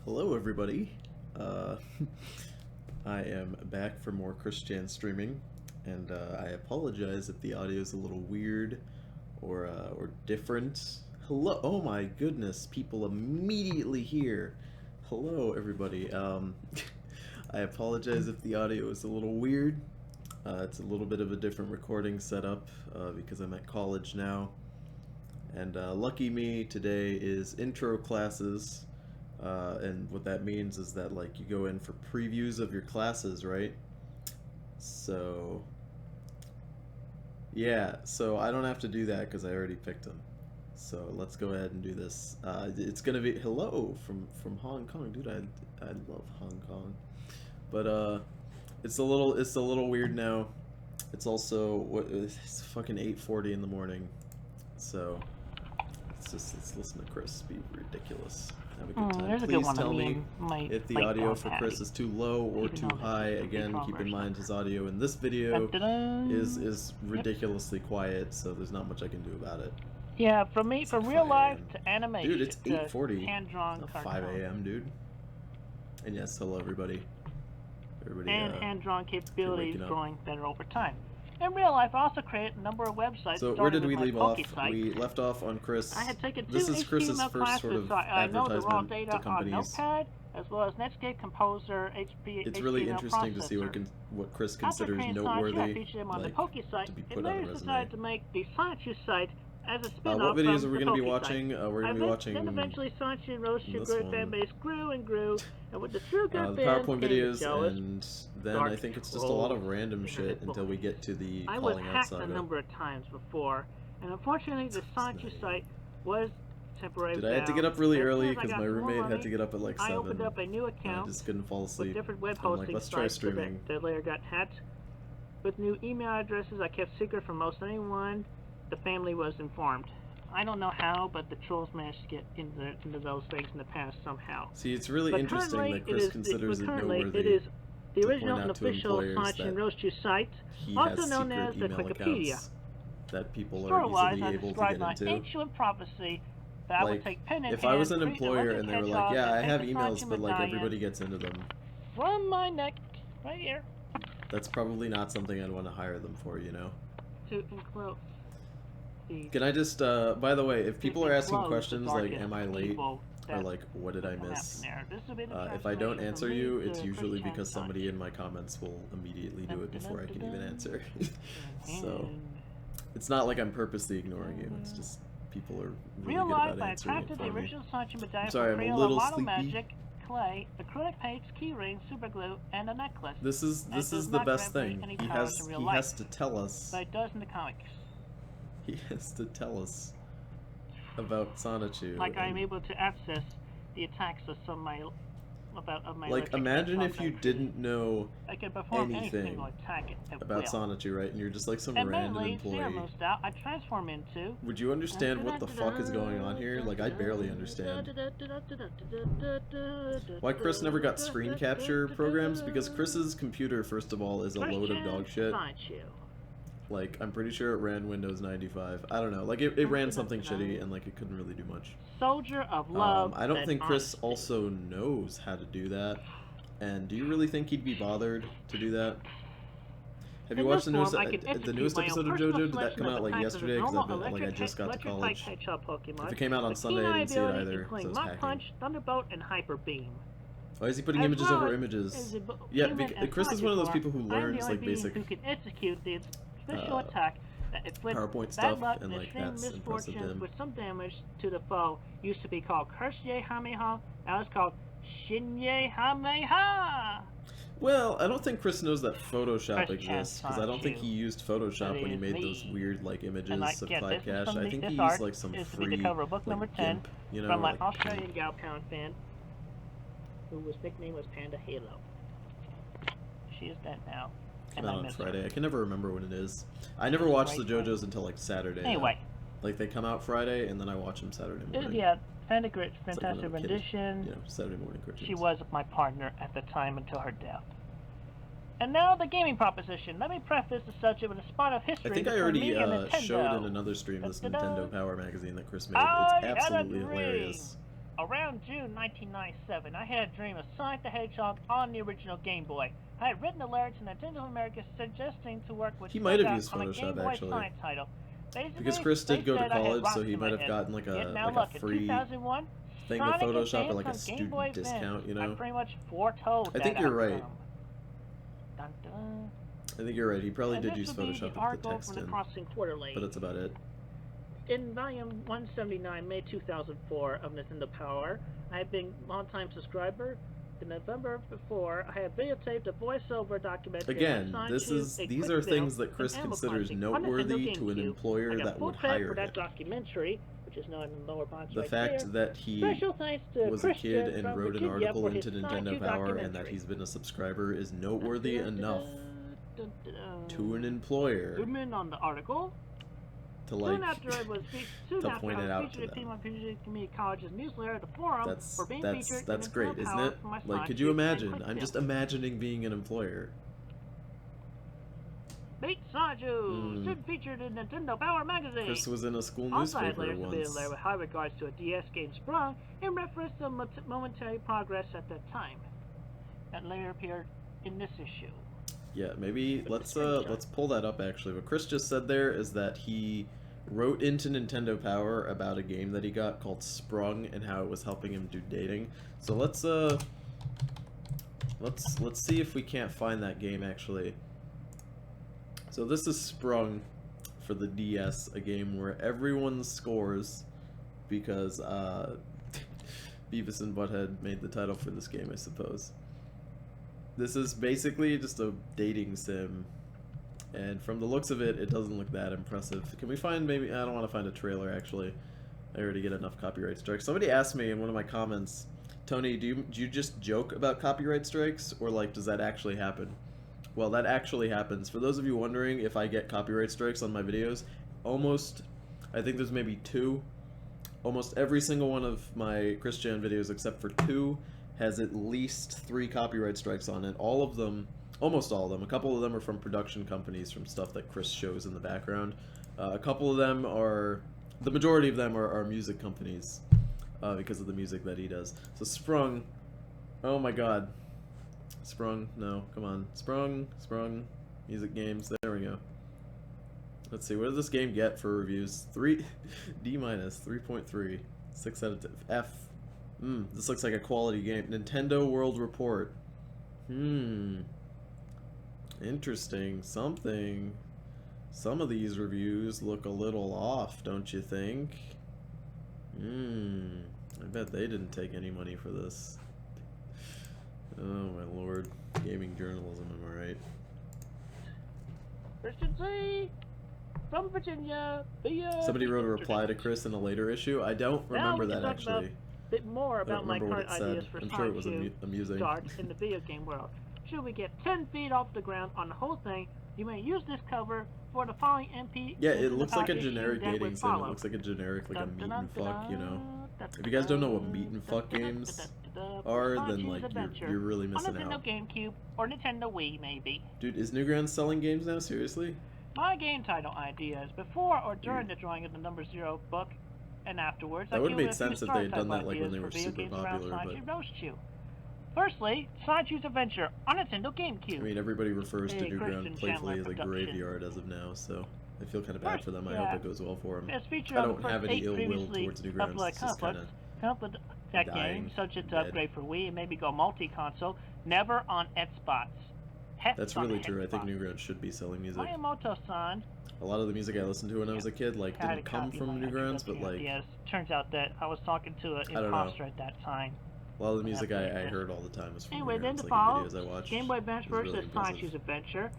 Hello everybody, I am back for more Christian streaming, and I apologize if the audio is a little weird or different. Hello, oh my goodness, people immediately here. Hello everybody, I apologize if the audio is a little weird. It's a little bit of a different recording setup because I'm at college now, and lucky me, today is intro classes. And what that means is that, like, you go in for previews of your classes, right? So, yeah, so I don't have to do that because I already picked them. So let's go ahead and do this. It's gonna be hello from Hong Kong, dude. I love Hong Kong, but it's a little weird now. It's also it's fucking 8:40 in the morning, so let's listen to Chris be ridiculous. Have a good time. Please tell me if the audio for Chris is too low or too high. Again, keep in mind his audio in this video is ridiculously quiet, so there's not much I can do about it. Yeah, from me, from real life to animation. Dude, it's 8:40. Hand-drawn It's not 5 a.m., dude. And yes, hello everybody. And hand-drawn capabilities growing better over time. In real life, I also created a number of websites. So where did we leave off? We left off on Chris. I had taken this is Chris's first sort of advertisement to companies. Notepad, as well as Netscape Composer, HP. It's really interesting to see what Chris considers noteworthy, like, to be put on a resume. Decided to make the Sanchu site as a spin-off. What videos are we going to be watching? We're going to be watching. Then eventually Sanchu and Roast's great fan base grew and grew, and with the true good the PowerPoint videos, and then I think it's just a lot of random shit until we get to the calling out saga. I was hacked a number of times before, and unfortunately the Sanchu site was temporarily down. I had to get up really early because my roommate had to get up at like 7. I opened up a new account. I just couldn't fall asleep. With different web hosting like, let's try streaming. That later got hacked. With new email addresses I kept secret from most anyone, the family was informed. I don't know how, but the trolls managed to get into those things in the past somehow. See, it's really interesting that Chris considers it noteworthy. It is the original and official Sanchu and Roast's site, also known as the Wikipedia. That people are easily able to get into. Ancient prophecy that would take pen and if I was an employer and they were like, yeah, I have emails, but like everybody gets into them. From my neck, right here. That's probably not something I'd want to hire them for, you know. To include. Can I just, by the way, if people are asking questions like, am I late, or like, what did I miss, if I don't answer you, it's usually because somebody in my comments will immediately do it before I can even answer. So, it's not like I'm purposely ignoring you, it's just people are really good about answering it for me. I'm sorry, I'm a little sleepy. Clay, acrylic paints, key rings, super glue, and a necklace. This is the best thing. He has to tell us. But it does in the comics. He has to tell us about Sanchu. Like I'm able to access the attacks of some of my like, imagine if you didn't know I can perform anything about Sanchu, right? And you're just like some random employee. I transform into. Would you understand what the fuck is going on here? Like, I barely understand. Why Chris never got screen capture programs? Because Chris's computer, first of all, is a load of dog shit. Like, I'm pretty sure it ran Windows 95. I don't know. Like, it ran something shitty, and, like, it couldn't really do much. Soldier of love. I don't think Chris also knows how to do that. And do you really think he'd be bothered to do that? Have you watched the newest episode of JoJo? Did that come out, like, yesterday? Because I just got to college. If it came out on Sunday, I didn't see it either, so it's hacking. Punch, Thunderbolt, and Hyper Beam. Why is he putting images over images? Yeah, Chris is one of those people who learns, like, basic... who can execute the special attack that inflicts PowerPoint bad stuff, luck and like that's impressive to him. With some damage to the foe. Used to be called Kamehameha, now it's called Shinyehameha. Well, I don't think Chris knows that Photoshop exists, because I don't think he used Photoshop when he made those weird like images of Clyde Cash. I think he used like some free the cover of book number 10 GIMP, you know, from my like Australian gal pound fan, whose nickname was Panda Halo. She is dead now. Came out on Friday. I can never remember when it is. I never watch the JoJo's until like Saturday. Anyway. Like they come out Friday and then I watch them Saturday morning. Yeah, fantastic rendition. You know, Saturday morning cartoons. She was my partner at the time until her death. And now the gaming proposition. Let me preface the subject with a spot of history. I think I already showed in another stream this Nintendo Power magazine that Chris made. It's absolutely hilarious. Around June 1997, I had a dream of Sonic the Hedgehog on the original Game Boy. I had written a letter to Nintendo America suggesting to work with He might have Sega used on a Game Photoshop, Boy actually. Sonic title. Basically, Because Chris did they go to said I had college, so rocks he in my might have head. gotten like Yet a now like look, a in free 2001, thing Sonic to Photoshop or advanced like a on Game Boy student discount, Advance. you know? I pretty much foretold I think that you're right. outcome. Dun, dun. I think you're right. He probably And did this use would be Photoshop the with the article text from the in, Crossing Quarterly. but that's about it. In volume 179, May 2004 of Nintendo Power, I have been a long-time subscriber. In November before, I had videotaped a voiceover documentary. Again, these are things that Chris considers noteworthy to an employer that would hire for that him. documentary, which is known in the lower box The right fact there. that he Special thanks to was a Christian kid and from wrote an Virginia article for his into Sonic Nintendo 2 Power and that documentary. he's been a subscriber is noteworthy enough to an Zoom employer in on the article. to like Soon after I was point it out to featured a team them. on Community College's newsletter, the forum, for being featured That's in great, Nintendo isn't Power it? for my Like, Sonic could you 2 imagine? quick I'm just film. imagining being an employer. Meet Sanju, soon featured in Nintendo Power magazine. Chris was in a school Also, I had newspaper later submitted a once. letter with high regards to a DS game Sprung in reference to momentary progress at that time. That later appeared in this issue. Yeah, maybe let's pull that up actually. What Chris just said there is that he wrote into Nintendo Power about a game that he got called Sprung and how it was helping him do dating. So let's see if we can't find that game actually. So this is Sprung for the DS, a game where everyone scores because Beavis and Butthead made the title for this game, I suppose. This is basically just a dating sim, and from the looks of it, it doesn't look that impressive. Can we find maybe... I don't want to find a trailer, actually. I already get enough copyright strikes. Somebody asked me in one of my comments, Tony, do you just joke about copyright strikes, or like, does that actually happen? Well, that actually happens. For those of you wondering if I get copyright strikes on my videos, I think there's maybe 2. Almost every single one of my Christian videos, except for 2, has at least 3 copyright strikes on it. All of them, almost all of them. A couple of them are from production companies, from stuff that Chris shows in the background. A couple of them are, the majority of them are music companies, because of the music that he does. So Sprung, oh my god. Sprung, no, come on. Sprung, music games, there we go. Let's see, what does this game get for reviews? D-, 3.3, 6 out of 10, F. This looks like a quality game. Nintendo World Report. Interesting. Some of these reviews look a little off, don't you think? I bet they didn't take any money for this. Oh my lord. Gaming journalism, am I right? Christian C. from Virginia. Somebody wrote a reply to Chris in a later issue. I don't remember that actually. A bit more about my current ideas for I'm sure it was amusing. Start in the video game world. Should we get 10 feet off the ground on the whole thing, you may use this cover for the following MP. Yeah, it looks like a generic dating sim. It looks like a generic, like a meet and fuck, you know. If you guys don't know what meet and fuck games are, then like you're really missing on Nintendo out. GameCube or Nintendo Wii, maybe. Dude, is Newgrounds selling games now? Seriously? My game title ideas before or during the drawing of the number 0 book, and afterwards. That would make sense if they had done that like when they were super popular, but firstly, Sanju's Adventure on Nintendo GameCube. I mean, everybody refers to Newgrounds playfully as a graveyard as of now, so I feel kind of bad for them. I hope it goes well for them. I don't have any ill will towards Newgrounds. It's just kind of that dying, game, subject to dead. upgrade for Wii and maybe go multi-console, never on Xbox. That's really true. I think Newgrounds should be selling music. Miyamoto-san. A lot of the music I listened to when I was a kid, like, didn't come from Newgrounds, but like, Yes, turns out that I was talking to an imposter at that time. a lot of the music I heard all the time was from Anyway, then Newgrounds, the like follow, videos I watched. Game Boy Advance It was versus really Sanju's Adventure,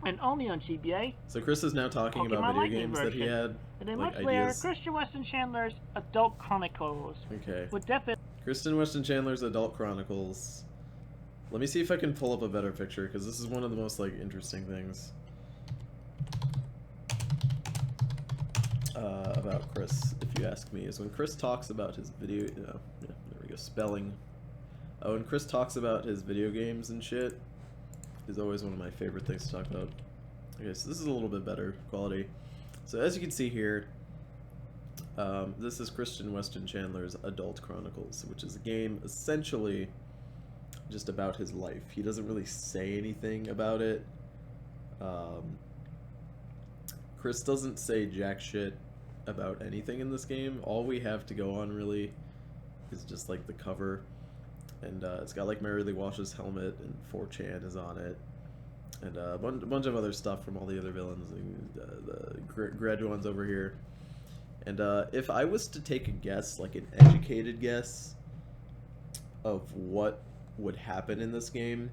and only on GBA. So Chris is now talking about video Lightning games that he had, And then like much later, ideas. Christian Weston Chandler's Adult Chronicles. Okay. Would definitely Kristen Weston Chandler's Adult Chronicles. Let me see if I can pull up a better picture, because this is one of the most, like, interesting things about Chris, if you ask me, is when Chris talks about his video... yeah, there we go, spelling. When Chris talks about his video games and shit, is always one of my favorite things to talk about. Okay, so this is a little bit better quality. So as you can see here, This is Christian Weston Chandler's Adult Chronicles, which is a game essentially just about his life. He doesn't really say anything about it. Chris doesn't say jack shit about anything in this game. All we have to go on really is just like the cover, and it's got like Mary Lee Walsh's helmet, and 4chan is on it, and a bunch of other stuff from all the other villains, and, the grad ones over here. And if I was to take a guess, like an educated guess of what would happen in this game,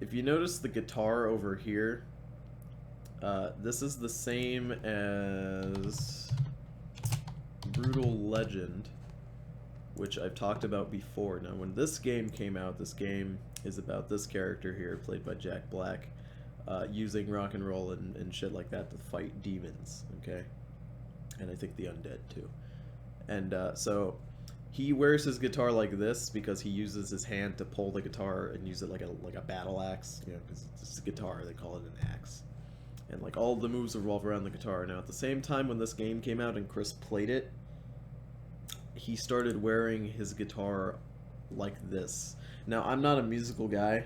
if you notice the guitar over here, this is the same as Brutal Legend, which I've talked about before. Now, when this game came out, this game is about this character here, played by Jack Black, using rock and roll and shit like that to fight demons, okay? And I think the undead, too. And so he wears his guitar like this because he uses his hand to pull the guitar and use it like a battle axe, you know, because it's a guitar, they call it an axe. And like all the moves revolve around the guitar. Now at the same time when this game came out and Chris played it, he started wearing his guitar like this. Now I'm not a musical guy.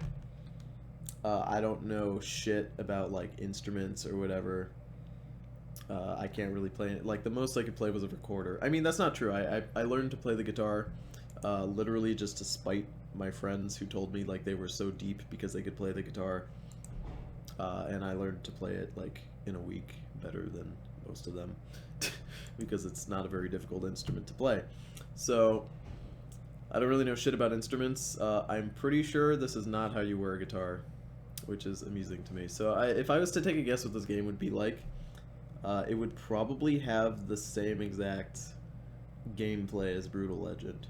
I don't know shit about like instruments or whatever. I can't really play it. Like the most I could play was a recorder. I mean, that's not true. I learned to play the guitar literally just to spite my friends who told me like they were so deep because they could play the guitar. And I learned to play it like in a week better than most of them because it's not a very difficult instrument to play. So I don't really know shit about instruments. I'm pretty sure this is not how you wear a guitar, which is amusing to me. So if I was to take a guess what this game would be like, it would probably have the same exact gameplay as Brutal Legend.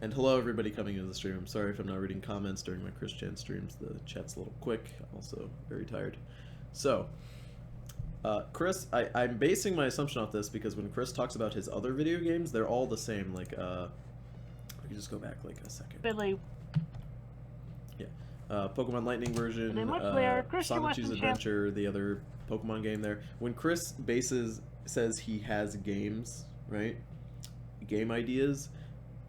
And hello everybody coming into the stream. I'm sorry if I'm not reading comments during my Christian streams. The chat's a little quick. I'm also very tired. So, Chris, I'm basing my assumption off this because when Chris talks about his other video games, they're all the same. Like, we can just go back like a second. Billy. Yeah. Pokemon Lightning version, Sonic Adventure, the other Pokemon game there. When Chris says he has games, right? Game ideas,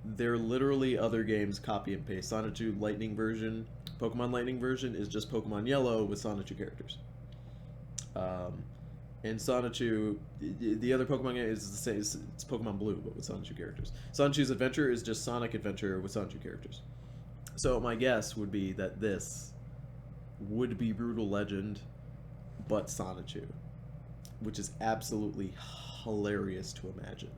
they're literally other games copy and paste. Sonic Lightning version, Pokemon Lightning version is just Pokemon Yellow with Sonic characters. And Sonic, the other Pokemon game is the same. It's Pokemon Blue, but with Sonic Characters. Sonic Adventure is just Sonic Adventure with Sonic Characters. So my guess would be that this would be Brutal Legend, but Sonic, which is absolutely hilarious to imagine.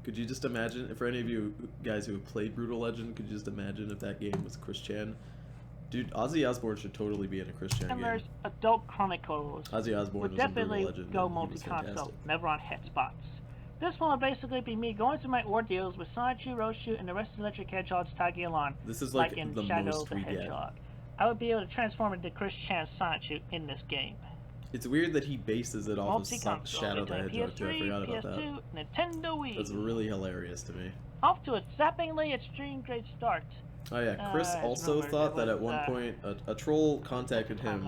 Could you just imagine, for any of you guys who have played Brutal Legend, could you just imagine if that game was Chris Chan? Dude, Ozzy Osbourne should totally be in a Chris Chan game. There's Adult Chronicles. Ozzy Osbourne would was in Brutal definitely Legend. go multi-console, never on headspots. This one will basically be me going through my ordeals with Sonichu, Roshu, and the rest of the Electric Hedgehogs tagging along. This is like in the Shadow most the we Hedgehog. I would be able to transform into Chris Chan's Sonichu in this game. It's weird that he bases it off of Shadow the Hedgehog too. I forgot about PS2, that. Nintendo Wii. That's really hilarious to me. Off to a zappingly extreme great start. Oh yeah, Chris also thought that at one point a troll contacted him,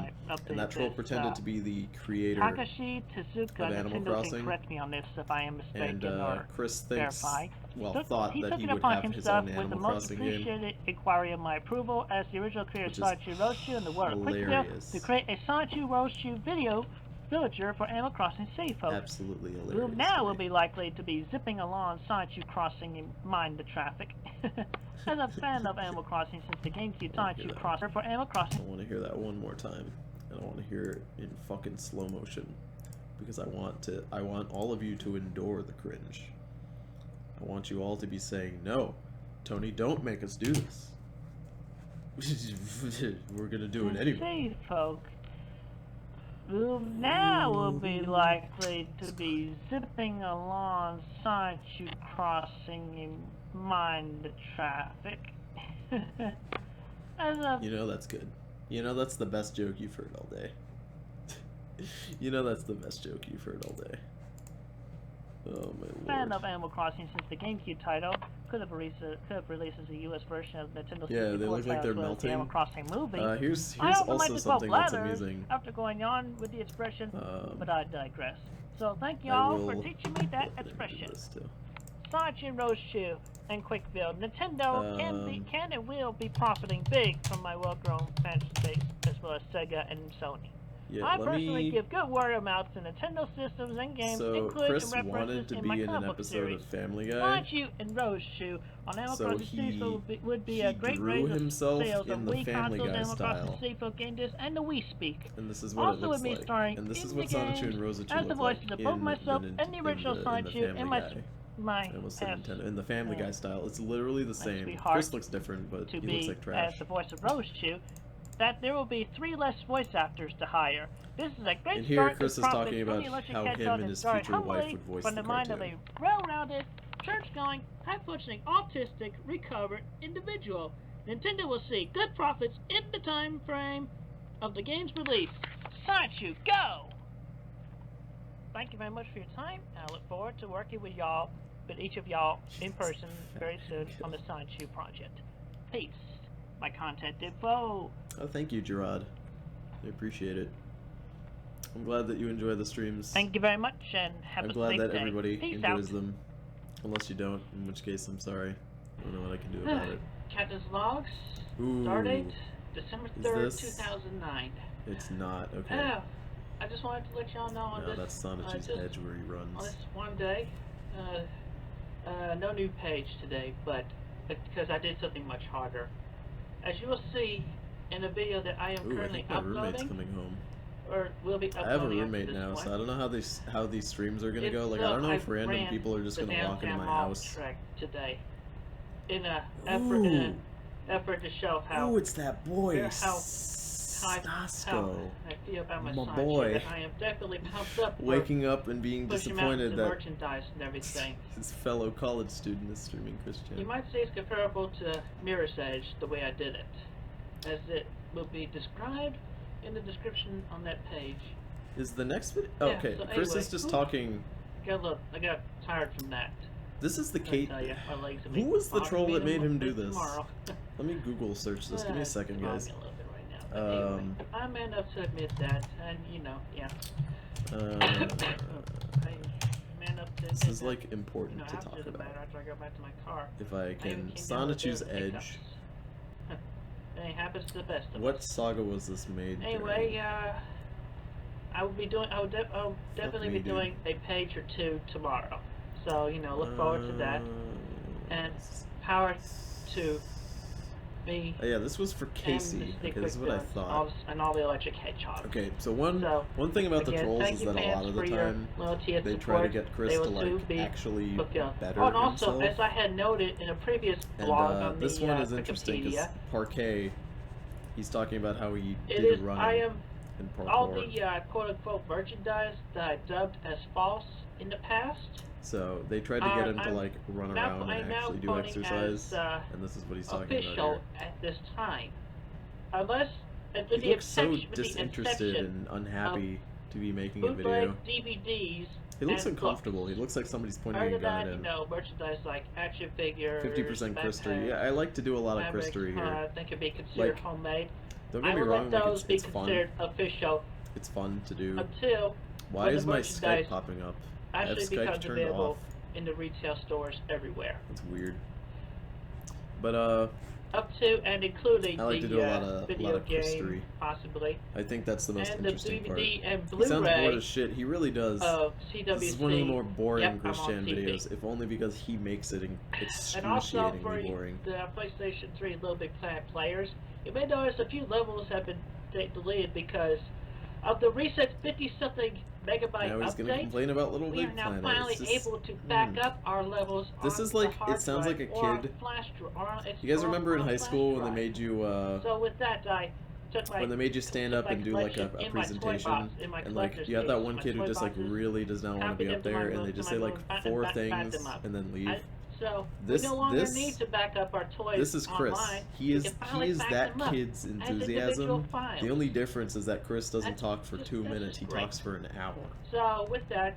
and that troll pretended to be the creator Takashi Tezuka, of Animal Nintendo Crossing. Can correct me on this if I am mistaken And Chris thinks, verify. thought that he would have his own Animal Crossing game. With the most appreciated inquiry of my approval as the original creator of Sonichu Roshu in the world. Hilarious. To create a Sonichu Roshu video villager for Animal Crossing Safe Folk. Absolutely hilarious. Who now will be likely to be zipping along Sonichu Crossing and mind the traffic. As a fan of Animal Crossing since the GameCube, Sonichu Crossing for Animal Crossing. I want to hear that one more time, and I want to hear it in fucking slow motion, because I want all of you to endure the cringe. I want you all to be saying, "No, Tony, don't make us do this. We're gonna do it anyway." Safe Folk. Who now will be likely to be zipping along Sonichu Crossing and mind the traffic. You know that's good. You know that's the best joke you've heard all day. You know that's the best joke you've heard all day. Oh my lord. Fan of Animal Crossing since the GameCube title could have released as a US version of Nintendo 64. Yeah, they look like they're melting. Animal Crossing movie. Here's also something that's amusing. After going on with the expression, but I digress. So thank you I all for will teaching me that go ahead and do expression. this too. Sonic and Rose Shoe and Quickfield. Nintendo can and will be profiting big from my well-grown fan base, as well as Sega and Sony. Yeah, I personally give good word of mouth to Nintendo systems and games, So including Chris wanted references to in my be in an comic book episode series. of Family Guy. Sonic Shoe and Rose Shoe on Animal So Crossing Seaflow would be a great drew raise of himself sales of in the Wii Family consoles, Guy Animal Crossing style. Seaflow game disc, and the Wii Speak. And this is what Also it looks with me like. starring And this in is the what Sonic game and Rosa 2 as the look voices like of both in myself the, and the original Sonic the Shoe Family and Guy. my I almost said Nintendo. In the Family Guy style, it's literally the same. sweetheart Chris looks different, but to he be looks like trash. as the voice of Rose Shoe, that there will be 3 less voice actors to hire. This is a great And here start Chris to is profit talking from about the electric how hedgehog him and that his started future wife humbly would voice from the the mind of a cartoon. well-rounded, church-going, high-functioning, autistic, recovered individual. Nintendo will see good profits in the time frame of the game's release. Sonic Shoe, go! Thank you very much for your time. I look forward to working with y'all, with each of y'all in person very soon on the Sonic Shoe project. Peace. My content info. Oh, thank you, Gerard. I appreciate it. I'm glad that you enjoy the streams. Thank you very much, and have I'm a glad safe that day. everybody Peace enjoys out. them. Unless you don't, in which case I'm sorry. I don't know what I can do about it. Captain's Logs. Ooh. Stardate, December Is 3rd, this- 2009. It's not, okay. Oh, I just wanted to let y'all know on No, this. that's Sonich's just Edge where he on runs. this one day, no new page today, but because I did something much harder. As you will see in the video that I am Ooh, I currently think my roommate's uploading, coming home. or will be uploading I have a after roommate this now, one. so I don't know how these streams are gonna go. Like, I It's, don't know I if random ran people are just the gonna walk into downtown my mall house. track today in an Ooh. effort to show how Oh, it's that boy, how Stasco. I feel about my My Sonic boy. Shoe, that I am definitely pumped up for Waking up and being pushing him out disappointed into that merchandise and everything. his fellow college student is streaming Christian. You might say it's comparable to Mirror's Edge, the way I did it, as it will be described in the description on that page. Is the next video? Yeah, Okay, so Chris anyway, is just oops. talking. I got tired from that. This is the I Kate. tell you, my legs have Who been was the bothering troll me that made him do till this? tomorrow. Let me Google search this. Give me a second, It's guys. bothering me a little bit right now, but anyway, I'm man enough to admit that, and you know, yeah. I'm man up to This admit is that, like important to after talk the about. matter, after I go back to my car. If I I can, even came down with Sonich's the Edge. hiccups. It happens to the best of What us. saga was this made? Anyway, during? I will be doing. I'll definitely me, be dude. doing a page or two tomorrow. So you know, look forward to that. And power to me. Oh, yeah, this was for Casey. And Okay, this is what I thought. And all the electric hedgehogs. Okay, so one thing about the again, trolls thank is you, that a fans, lot of the for your time loyalty and they support. try to get Chris They to will soon like be actually fulfilled. better Oh, and also, himself. as I had noted in a previous blog on this the one is interesting because Wikipedia, Parquet, he's talking about how he it did is. running I am in parkour. all the quote-unquote merchandise that I dubbed as false in the past. So they tried to get him to I'm like run now- around I'm and now actually do quoting exercise, as, and this is what he's talking about official here. at this time, unless with He the looks so exception, with the disinterested exception and unhappy to be making a bootleg video. DVDs. He looks and uncomfortable. books. He looks like somebody's pointing Other a than gun that, at you him. know, merchandise like action figures, 50% Christery. backpacks, Yeah, I like to do a lot of fabrics, Christery here. I think could be considered Like, homemade. Don't I get me will wrong, let like those be it's fun. considered official It's fun to do. until Why when is the my merchandise Skype popping up? I have actually Skype becomes turned available off. in the retail stores everywhere. That's weird. But Up to and including I like the to do a lot of video game, Christery. possibly, I think that's the most and the interesting part. DVD and He sounds bored Blu-ray as shit. He really does. of CWC. This is one of the more boring Yep, I'm on Christian TV. videos, if only because he makes it And also for excruciatingly boring. the PlayStation 3 Little Big Planet players, you may notice a few levels have been deleted because of the recent 50-something megabyte Now he's gonna update. complain about Little We are Big now Planet. finally It's just- able to back up our levels. This on is like- the hard it sounds drive like a or on kid. flash You guys or remember in on high flash school when they drive. made you So with that, I took my when they made you stand up my and do like a collection in my toy presentation, box, in my and like collector's you have that case, one my kid who toy just like boxes, really does not want to copied be them up to my there, and room, they to just my say like room, and 4 back things them up. and then leave. So This- we no longer this- need to back up our toys This is Chris. online. He We is can finally he is back that them up kid's as individual enthusiasm. files. The only difference is that Chris doesn't That's talk for just- 2 that's minutes. just He great. talks for an hour. So with that,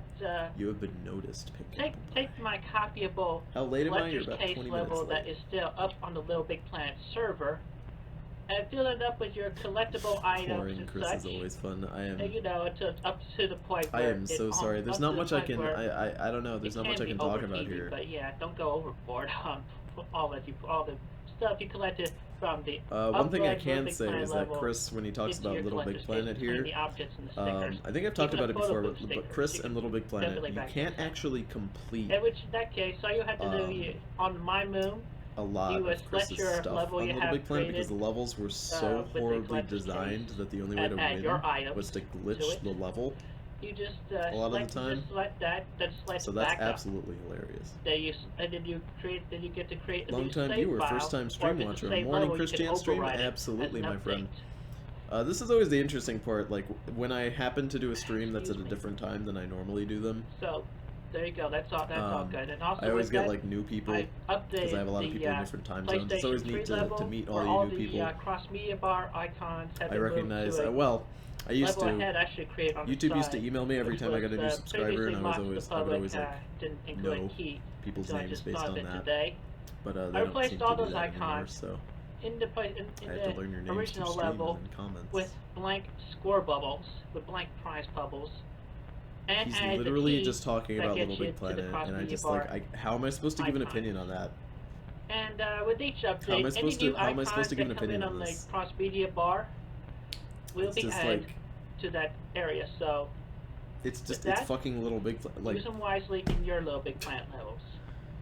You have been noticed. take my copyable How late am I? You're collector's about case 20 minutes level late. that is still up on the Little Big Planet server, and fill it up with your collectible items Pouring and Chris such. is always fun. I am. And, you know, it's up to the point I where am so sorry. There's not much I can. I don't know. There's not much I can talk about here. But yeah, don't go overboard on all the stuff you collected from the. One thing I can say is that Chris, when he talks about Little Big Planet here, I think I've talked about it before, but Chris and Little Big Planet, you can't actually complete. In which, in that case, all you had to do on My Moon. A lot of Chris's stuff on Little Big Planet because the levels were so horribly designed that the only way to win was to glitch the level. You just a lot of the time. Just select that, then select so that's absolutely hilarious. Then you get to create a long time viewer, first time stream watcher, morning Christian stream, absolutely, my friend. This is always the interesting part. Like when I happen to do a stream that's at a different time than I normally do them. So. There you go. That's all good. And also I always get like new people because I have a lot of people in different time zones. It's always neat to meet all you new people. Cross media bar icons I recognize. Well, I used to. YouTube used to email me every time I got a new subscriber, and I would always like know people's names based on that. But they don't seem to do that anymore, so in the original level with blank score bubbles, with blank prize bubbles. He's literally just talking about Little Big Planet, and I just like, how am I supposed to give an opinion on that? And with each update, how am I supposed to give an opinion on this? The cross media bar will be added to that area. So it's just it's fucking Little Big Planet. Use them wisely in your Little Big Planet levels.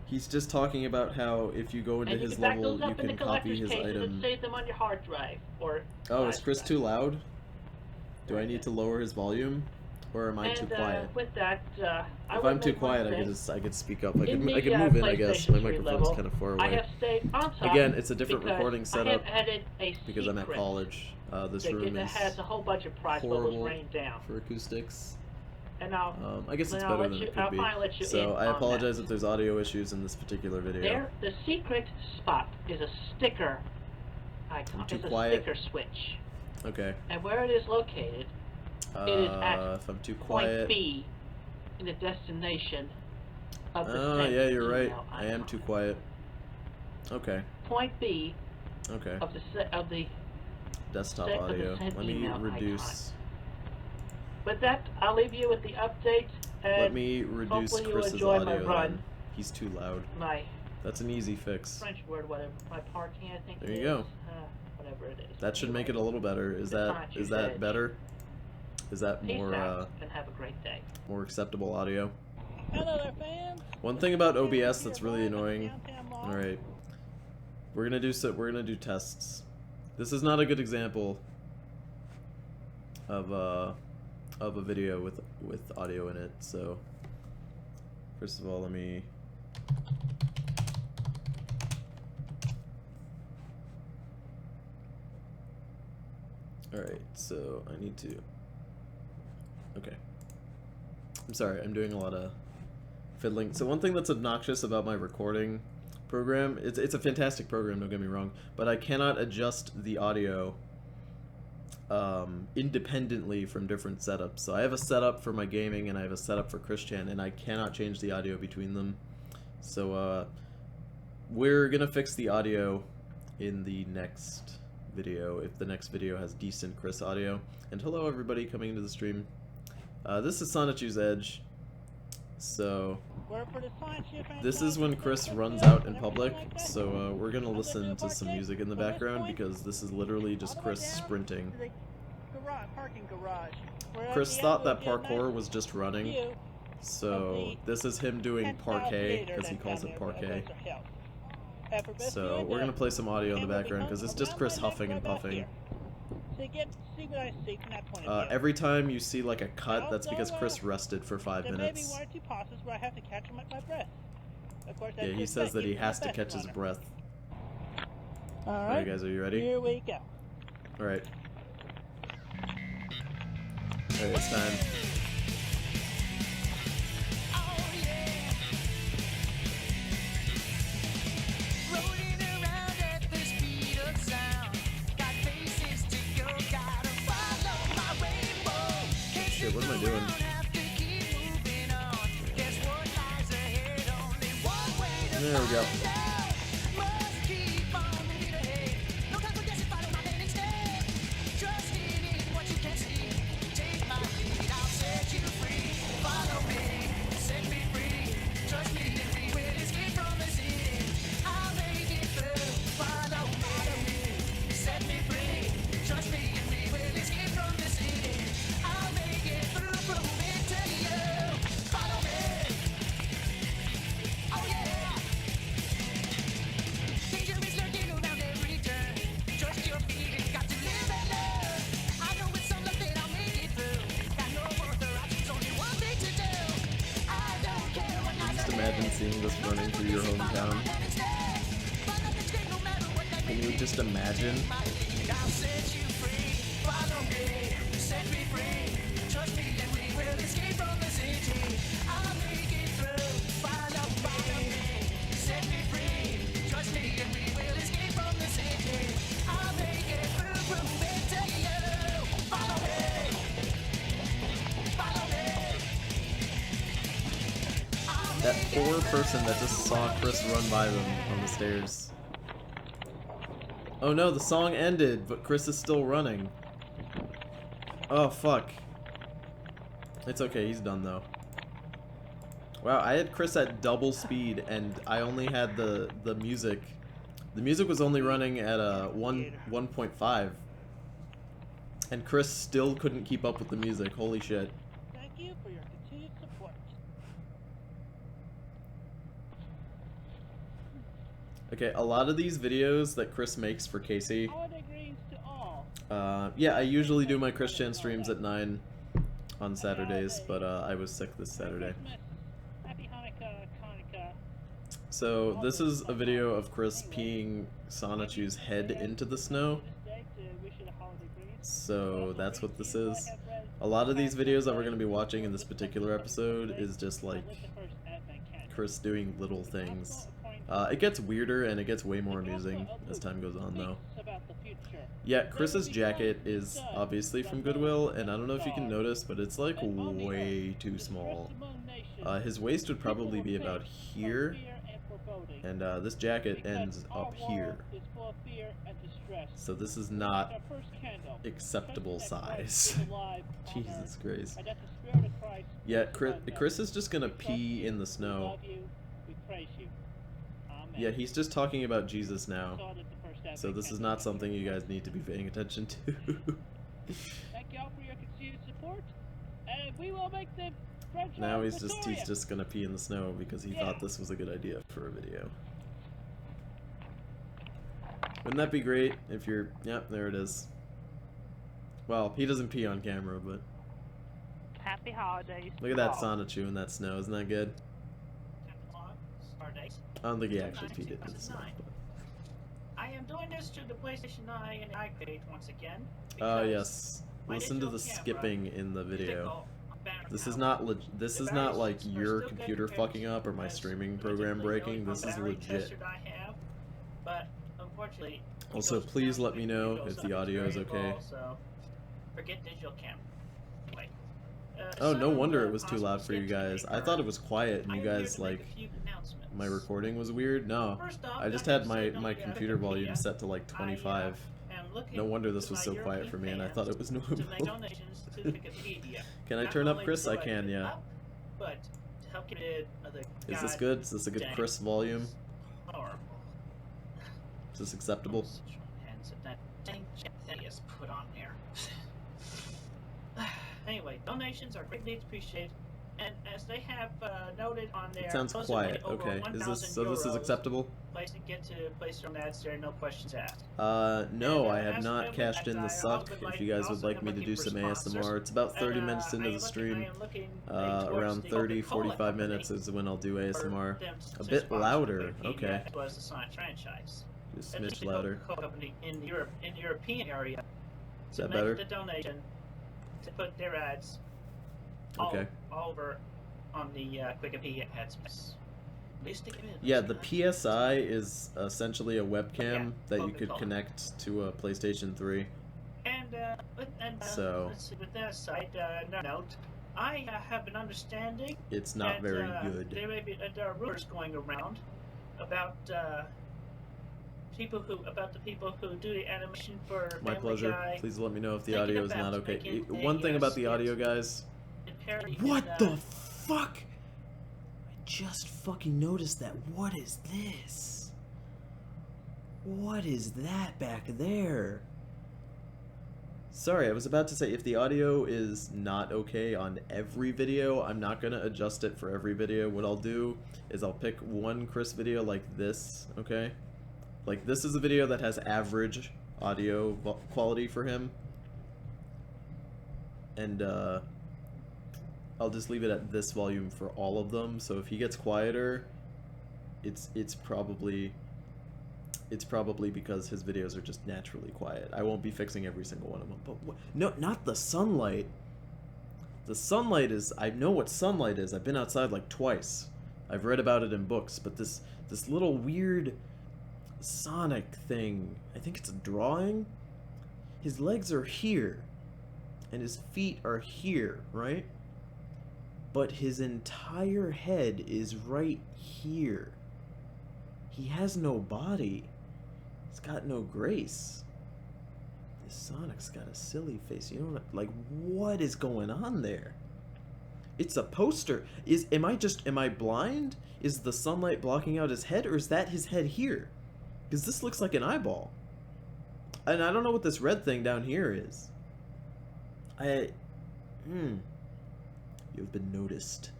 He's just talking about how if you go into his level, you can copy his item. And save them on your hard drive or. Oh, is Chris too loud? Do I need to lower his volume? Or am I too quiet? With that, if I'm too quiet, I could speak up. I could move in, I guess. My microphone's kind of far away. I have stayed on time. Again, it's a different recording setup because I'm at secret college. This room is has a whole bunch of prize horrible rained down. for acoustics. And I guess it's better than it could be. So I apologize if there's audio issues in this particular video. The secret spot is a sticker icon. It's a sticker switch. Okay. And where it is located. It is at if I'm too quiet. Point B in the destination of the Oh, yeah, you're right. I am too quiet. Okay. Point B. Okay. Of the desktop audio. Let me reduce. With that, I'll leave you with the update. And let me reduce Chris's audio. Then. He's too loud. That's an easy fix. French word, whatever. My parking, I think. There you go. Whatever it is. That should make it a little better. Is that better? Is that more and have a great day. More acceptable audio? Hello there, fans. One thing about OBS that's really annoying. All right, we're gonna do tests. This is not a good example of a video with audio in it. So first of all, let me. All right, so I need to. Okay. I'm sorry, I'm doing a lot of fiddling. So one thing that's obnoxious about my recording program, it's a fantastic program, don't get me wrong, but I cannot adjust the audio independently from different setups. So I have a setup for my gaming and I have a setup for Christian, and I cannot change the audio between them. So we're gonna fix the audio in the next video, if the next video has decent Chris audio. And hello everybody coming into the stream. This is Sonichu's Edge. So this is when Chris runs out in public, so we're gonna listen to some music in the background because this is literally just Chris sprinting. Chris thought that parkour was just running, so this is him doing parquet because he calls it parquet. So we're gonna play some audio in the background because it's just Chris huffing and puffing. Every time you see like a cut, that's because Chris rested for 5 minutes. Yeah, he says that he has to catch his breath. Alright guys, are you ready? Here we go. Alright. Alright, it's time. Shit, what am I doing? There we go. imagine seeing this running through your hometown? Can you just imagine? That poor person that just saw Chris run by them on the stairs. Oh no, the song ended, but Chris is still running. Oh fuck. It's okay, he's done though. Wow, I had Chris at double speed and I only had the music. The music was only running at 1.5. And Chris still couldn't keep up with the music. Holy shit. Thank you for your continued support. Okay, a lot of these videos that Chris makes for Casey. Holiday greetings to all. Yeah, I usually do my Christian streams at 9 on Saturdays, but I was sick this Saturday. Happy Hanukkah, Hanukkah. So this is a video of Chris peeing Sonichu's head into the snow. So that's what this is. A lot of these videos that we're going to be watching in this particular episode is just like Chris doing little things. It gets weirder and it gets way more amusing as time goes on though. Yeah, Chris's jacket is obviously from Goodwill, and I don't know if you can notice, but it's like way too small. His waist would probably be about here, and this jacket ends up here. So this is not acceptable size. Jesus Christ. Yeah, Chris is just gonna pee in the snow. Yeah, he's just talking about Jesus now. So this is not something you guys need to be paying attention to. Thank y'all for your continued support, and we will make the now he's just gonna pee in the snow because he thought this was a good idea for a video. Wouldn't that be great if you're... Yep, there it is. Well, he doesn't pee on camera, but... Happy holidays. Look at that Sonichu in that snow, isn't that good? I don't think he actually peed it in the snow. But... I am doing this to the PlayStation 9 and iPad once again. Oh yes. Listen to the skipping in the video. This is not like your computer fucking up or my streaming program breaking. This is legit. Also, please let me know if the audio is okay. Forget digital camera. Oh, no wonder it was too loud for you guys. I thought it was quiet and you guys, like, my recording was weird. No, I just had my computer volume set to like 25. No wonder this was so quiet for me and I thought it was normal. Can I turn up Chris? I can, yeah. Is this good? Is this a good Chris volume? Is this acceptable? Anyway, donations are greatly appreciated, and as they have noted on their... It sounds quiet. Okay, is this so? This is acceptable? Get to place your ads there, no questions asked. No, I have not cashed in the suck. If you guys would like me to do some ASMR, it's about 30 minutes into the stream. Around 30-45 minutes is when I'll do ASMR. A bit louder. Okay. Just a smidge louder. In the European area. Is that better? The donation to put their ads all over on the Wikipedia ads. Yeah, the PSI is essentially a webcam that you could connect to a PlayStation 3. And so let's see, with that site, note, I have an understanding it's not very good. There are rumors going around about the people who do the animation for My Family pleasure. Guy. Please let me know if the audio is not okay. One thing about the audio, guys. What the fuck? I just fucking noticed that. What is this? What is that back there? Sorry, I was about to say if the audio is not okay on every video, I'm not gonna adjust it for every video. What I'll do is I'll pick one Chris video like this, okay? Like this is a video that has average audio quality for him. And I'll just leave it at this volume for all of them. So if he gets quieter, it's probably because his videos are just naturally quiet. I won't be fixing every single one of them. But no, not the sunlight. The sunlight is, I know what sunlight is. I've been outside like twice. I've read about it in books, but this little weird Sonic thing, I think it's a drawing. His legs are here and his feet are here, right? But his entire head is right here. He has no body. He's got no grace. This Sonic's got a silly face. You know, like, what is going on there? It's a poster. Am I blind? Is the sunlight blocking out his head, or is that his head here? Because this looks like an eyeball. And I don't know what this red thing down here is. You've been noticed.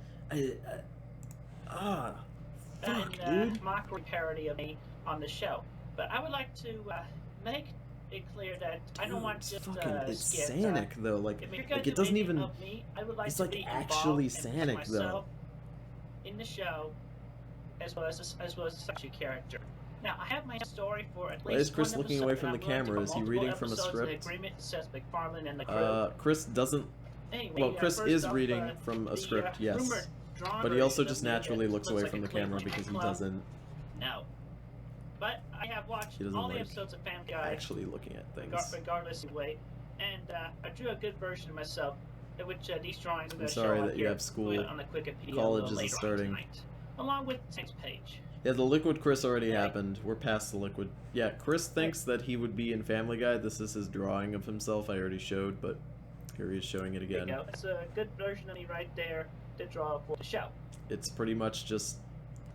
Fuck, dude. Mockery parody of me on the show. But I would like to make it clear that I don't want just it's Sanic though. Like it doesn't even. Me, I would like it's to like be actually involved and Sanic though. In the show, as well as such a character. Now I have my story for at least. Why is Chris one looking episode, away from the and I'm willing to camera? put Is he multiple reading from a episodes of script? The agreement that Seth MacFarlane and the crew. Chris doesn't. Anyway, Well, Chris first is off, reading from a script, yes. rumored drawn But he also version just of me naturally that looks away like from a the camera Cleveland because he club. doesn't No. But I have watched He doesn't all the like episodes of Family Guy, actually looking at things. regardless of weight, and I drew a good version of myself, which these drawings are I'm going to sorry show that up you here have school. on the Wikipedia College a little is later starting. on tonight, along with the next page. Yeah, the Liquid Chris already Okay. happened. We're past the Liquid. Yeah, Chris thinks that he would be in Family Guy. This is his drawing of himself. I already showed, but here he is showing it There you again. go. It's a good version of me right there to draw for the show. It's pretty much just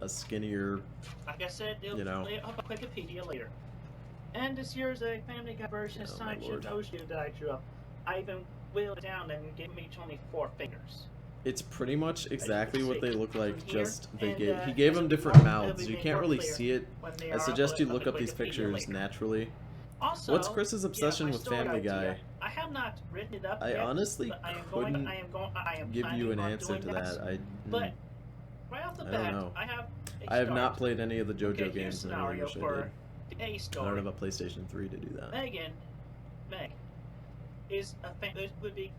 a skinnier. Like I said, it'll You know. be up on Wikipedia later. And this here's a Family Guy version of Oh, my Sideshow lord. Toasty that I drew up. I even wheeled it down and gave me only 4 fingers. It's pretty much exactly what they look like. From here, Just they and, he gave as them we different walk, mouths. it'll You be can't more really clear see it. when they I are suggest you uploaded look on up these Wikipedia pictures later. naturally. Also, What's Chris's obsession my with story Family Guy? idea. I have not written it up I yet, honestly but I am couldn't give planning you an on answer doing to that. But right off the I don't bat, know. I have not played any of the JoJo here's games, and I really scenario wish I for did. the A I don't story. have a PlayStation 3 to do that. Meg is a fan. Would be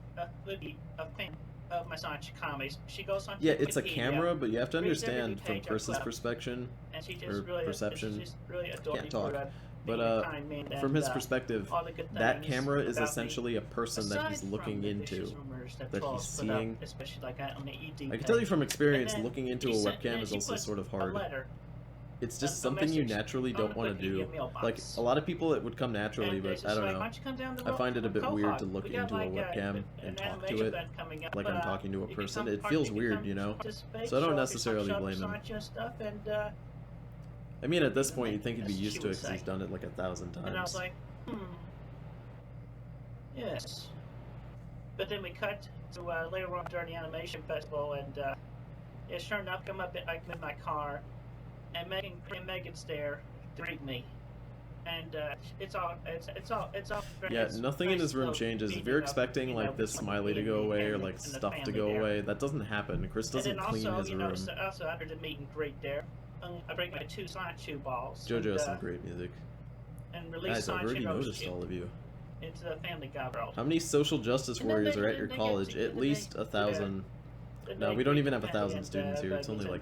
a fan of my Sonic comics. She goes on. Yeah, it's a Wikipedia, camera, but you have to reads every understand from page I Chris's put, perspective. and she just or really perception. She's really adorable Can't talk. for But being a kind man from and, his perspective, all the good that things camera is about me. essentially a person that he's Aside looking from the into. vicious rumors that trolls he's put up, seeing. especially like on the ED I can tell you page. from experience, And then looking into a she sent- webcam and is she also put sort of a hard. letter, It's just a something you message naturally on don't the want to do. Wikipedia mailbox. Like, a lot of people it would come naturally, And but it's I just don't like, know. "Why don't you come down the I road find it a from bit weird Cohog? to look We got, into a like, webcam an and talk to animation it event coming up, like I'm talking to a you can person. come It part- feels you can weird, come you know? participate, So I don't show up your necessarily Sonic blame him. Sonic stuff, and I mean, at this point, you'd think he'd be That's what used she to it would because he's say. done it like 1,000 times. And I was like, yes. But then we cut to later on during the animation festival, and it sure enough, I'm in my car, and Megan's there to greet me, and it's all. Yeah, it's nothing in nice his room little changes. If meeting you're of, expecting you know, like this between smiley to me go and away or the like family stuff to there. go away, that doesn't happen. Chris And doesn't then clean also, his you know, room. also after the meet and greet there, I bring my 2 Sonic shoe balls. JoJo has and, some great music. and release Guys, I've Sonic already Heroes noticed all of you. into the Family Guy world. How many social justice And then warriors they- are at your they get college? to- At they- least they- 1,000. And No, they we don't greet even have the 1,000 family students and, here. It's only meet like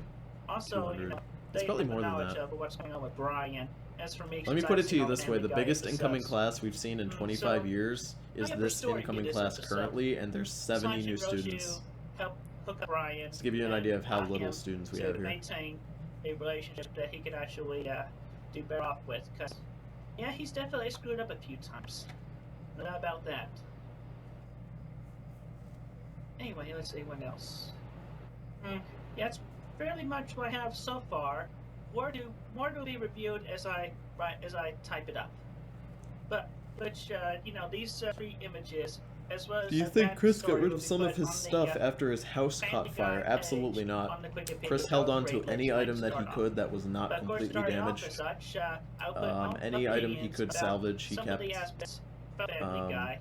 also, 200. You know, It's they probably have more than knowledge that. of what's going on with Brian. As for me, Let me since put I've it to seen you all this way: Family the Guy biggest incoming episodes. class we've seen in 25 So, years is I have a this story to incoming this class episode. currently, and there's 70 Sonic new Heroes students. help hook up Brian. Just to give you an and idea of how allow little him students we to have here. maintain a relationship that he could actually do better off with. Because, yeah, he's definitely screwed up a few times. But not about that. Anyway, let's see what else. Yeah, that's fairly much what I have so far. More to be reviewed as I type it up. But which you know, these 3 images, as well as Do you that think Chris got story rid will of be some of put his on the, stuff after his house Family caught fire? Guy Absolutely page not. on the Wikipedia Chris held on to page any like item that he start off. could that was not But of course, completely starting off damaged. as such, I'll put all Any item he opinions could about salvage, he some kept. of the aspects of Family Guy,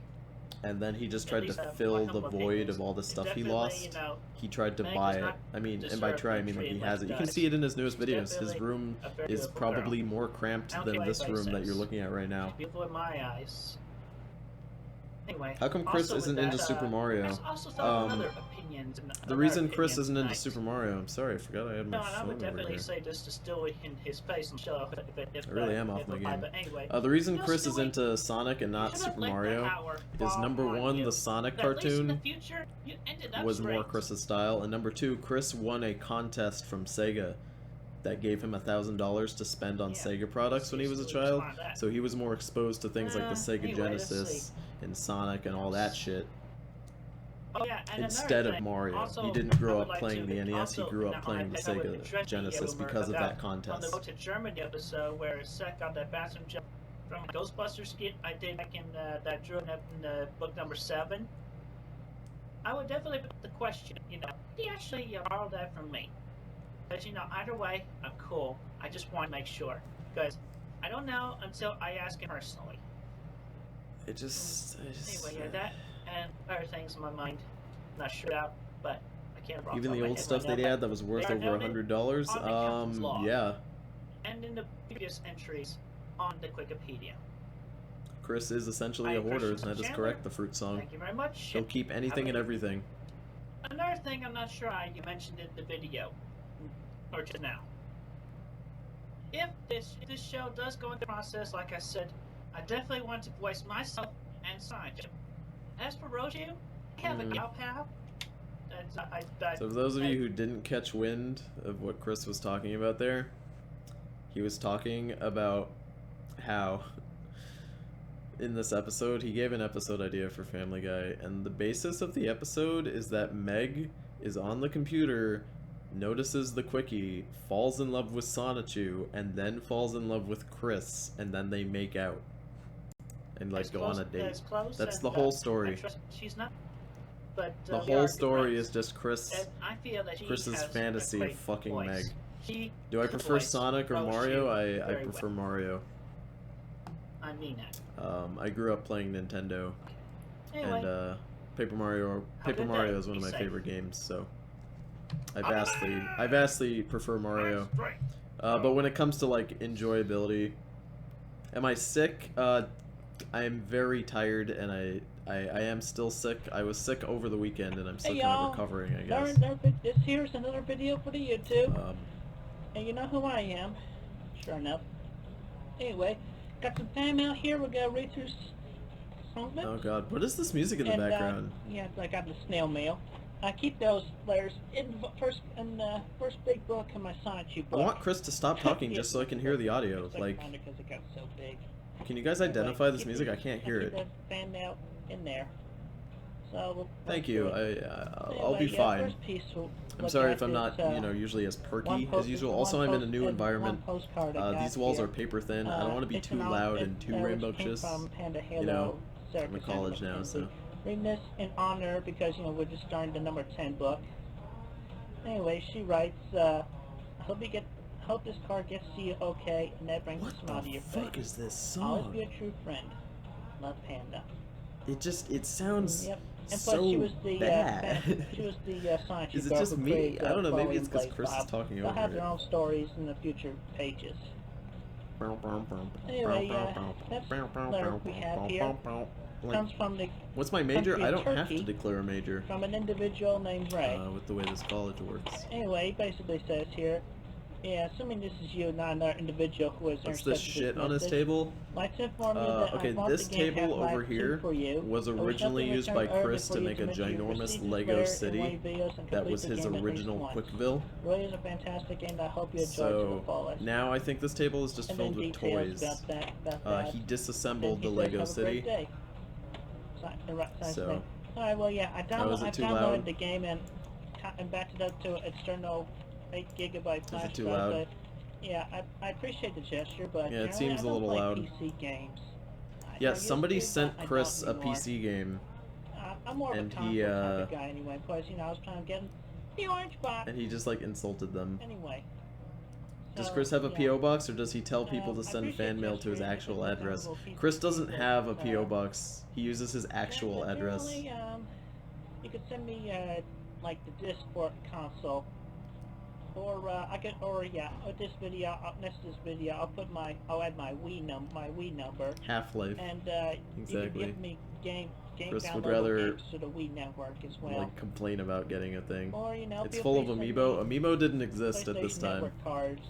and then he just at tried least to have fill one the humble void opinions. of all the It's stuff he definitely, lost. you know, He tried to Meg buy does it. not I mean, and by deserve try, I to be mean like he treated has it. like You can that. see it in his newest She's videos. His definitely room a very is beautiful probably girl. more cramped I don't than care this what room anybody that you're says. looking at right now. She's beautiful in my eyes. Anyway, How come Chris also with isn't into that, Super Mario? I also thought of another opinions. The reason Chris isn't into Super Mario, I'm sorry, I forgot I had my No, and I phone would over definitely here. say this to still in his face and show if I really am off if my I- game. But anyway, The reason no, Chris is Stewie, into Sonic and not you should've Super let the Mario power is fall number on one, you. the Sonic At least in the cartoon future, you ended up was more straight. Chris's style, and number two, Chris won a contest from Sega that gave him $1,000 to spend on Yeah, Sega products when he was a Stewie child, responded to that. so he was more exposed to things like the Sega Anyway, let's Genesis see. and Sonic and all that shit. Oh, yeah, and Instead another of thing, Mario. also, He didn't grow I would up like playing to the NES, he also- grew now, up playing the I would Sega address the Genesis rumor because of about that On the contest. Road to Germany episode where Seth got that bathroom jump from Ghostbusters skit I did back in that drew in book number 7. I would definitely put the question, you know, did he actually borrow that from me? Because, you know, either way, I'm cool. I just want to make sure. Because I don't know until I ask him personally. It just... Anyway, yeah, that and other things in my mind. Not sure about, but I can't remember. Even the old stuff that he had that was worth they are over noted $100, on the captain's log. yeah. And in the previous entries on the Wikipedia. Chris is essentially I a hoarder, appreciate that is Chandler. correct, the fruit song. Thank you very much. He'll keep anything and everything. Another thing I'm not sure you mentioned in the video, or just now. If this show does go into process, like I said, I definitely want to voice myself and Sonic. As for Roju, I have a gal pal. So for those of you who didn't catch wind of what Chris was talking about there, he was talking about how in this episode he gave an episode idea for Family Guy, and the basis of the episode is that Meg is on the computer, notices the quickie, falls in love with Sonichu, and then falls in love with Chris, and then they make out and like go on a date. That's the whole story. She's not. But the whole story is just Chris. I feel that she Chris's has fantasy a of great fucking voice. Meg. Do I prefer Sonic or Mario? I prefer Mario. I mean that. I grew up playing Nintendo, Anyway, and Paper Mario is one of my favorite games. So I vastly prefer Mario. But when it comes to like enjoyability, am I sick? I am very tired, and I am still sick. I was sick over the weekend, and I'm still kind of recovering, I guess. This here's another video for the YouTube. And you know who I am. Sure enough. Anyway, got some time out here. We're going to read through some of it. Oh god, what is this music in the background? Yeah, I got the snail mail. I keep those letters in the first big book in my Sonichu book. I want Chris to stop talking just so I can hear the audio. Like, because it got so big. can you guys identify this music? I can't hear it. Fan mail in there. So thank you. I'll be fine. I'm sorry if I'm not, usually as perky as usual. Also, I'm in a new environment. These walls are paper thin. I don't want to be too loud and too rambunctious. You know, I'm in college now, so. Reading this in honor because, we're just starting the number 10 book. Anyway, she writes, I hope this card gets to you okay, and that brings a smile to your face. What the fuck is this Always song? be a true friend. Love, Panda. It sounds Yep. And plus, so she was the bad. she was the Sonichu Is it girl just who me? created, I don't know, maybe Chloe it's because and Chris is Blade talking They'll over have it. their own stories in the future pages. Anyway, that's the letter we have here. Comes from the What's my major? country I of don't have to Turkey. declare a major From an individual named Ray. with the way this college works. Anyway, it basically says here, yeah, assuming this is you, not another individual who has What's this shit on his message, table? like to inform you that Okay, I want this the game table Half-Life over 2 here for you. was There originally nothing used by returned Chris to for you make a mention you ginormous received this Lego letter city in one videos and that complete was the his game at least original once. Quickville. Really is a fantastic game that I hope you enjoyed to the So fullest. now I think this table is just And filled then with details toys. about that. He Then disassembled he the says, Lego "Have a great city. day." So, alright, well, yeah, I was it I've too downloaded loud? the game and backed it up to an external 8 gigabyte flash it too drive, loud? but yeah, I appreciate the gesture, but Yeah, it generally seems I a don't little play loud. PC games. Yeah, I used somebody to, sent but I Chris don't a anymore. PC game, I'm more of a and comic he, book type of guy anyway, because, I was trying to get the orange box. and he just like insulted them. Anyway, Does So, Chris have a yeah. P.O. box, or does he tell people to I send appreciate fan mail to his yesterday, actual I think address? we'll keep Chris doesn't people, have a P.O. box. He uses his actual and address. apparently, you could send me like the Discord console, or this video, next to this video, I'll add my Wii number, Half-Life. and you can Exactly. give me game Chris would downloadable rather, games to the Wii network as well. like, complain about getting a thing. Or, you know, It's feel full of free to send amiibo. me Amiibo didn't exist at this PlayStation time. Network cards.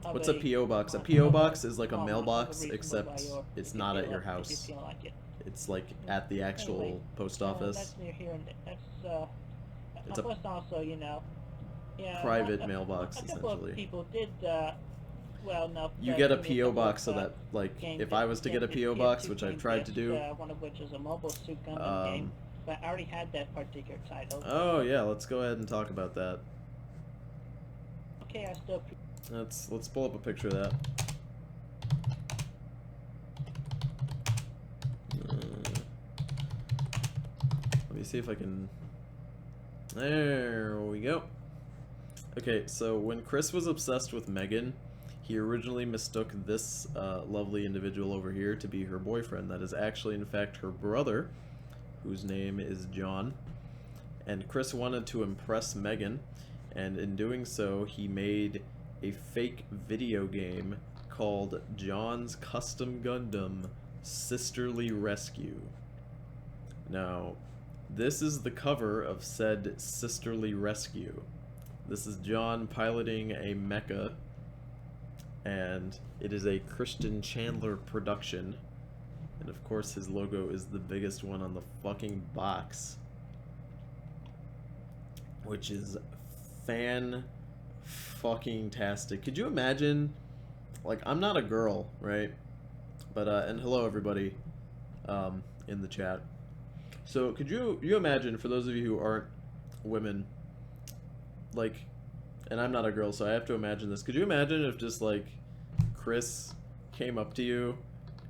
What's a P.O. box? A P.O. box is like a mailbox, reasonable except value, it's if you not at feel your like- if house. you feel like it. It's like at the actual Anyway, post office. That's near here, and that's It's a plus also, you know, yeah, private mailbox, a couple essentially. of people did well enough. You to get a give me P.O. couple box so of, that, like, game if I was to get a gifts, P.O. yeah, box, two which I've game tried to gifts, do. one of which is a Mobile Suit Gundam game, but I already had that particular title. Oh yeah, let's go ahead and talk about that. Okay, I still. Let's pull up a picture of that. Let me see if I can. There we go. Okay, so when Chris was obsessed with Megan, he originally mistook this lovely individual over here to be her boyfriend. That is actually, in fact, her brother, whose name is John. And Chris wanted to impress Megan, and in doing so, he made a fake video game called John's Custom Gundam Sisterly Rescue. Now, this is the cover of said Sisterly Rescue. This is John piloting a mecha, and it is a Christian Chandler production. And of course his logo is the biggest one on the fucking box, which is fan-fucking-tastic. Could you imagine, like, I'm not a girl, right? But, and hello everybody in the chat. So could you imagine, for those of you who aren't women, like, and I'm not a girl, so I have to imagine this. Could you imagine if just, like, Chris came up to you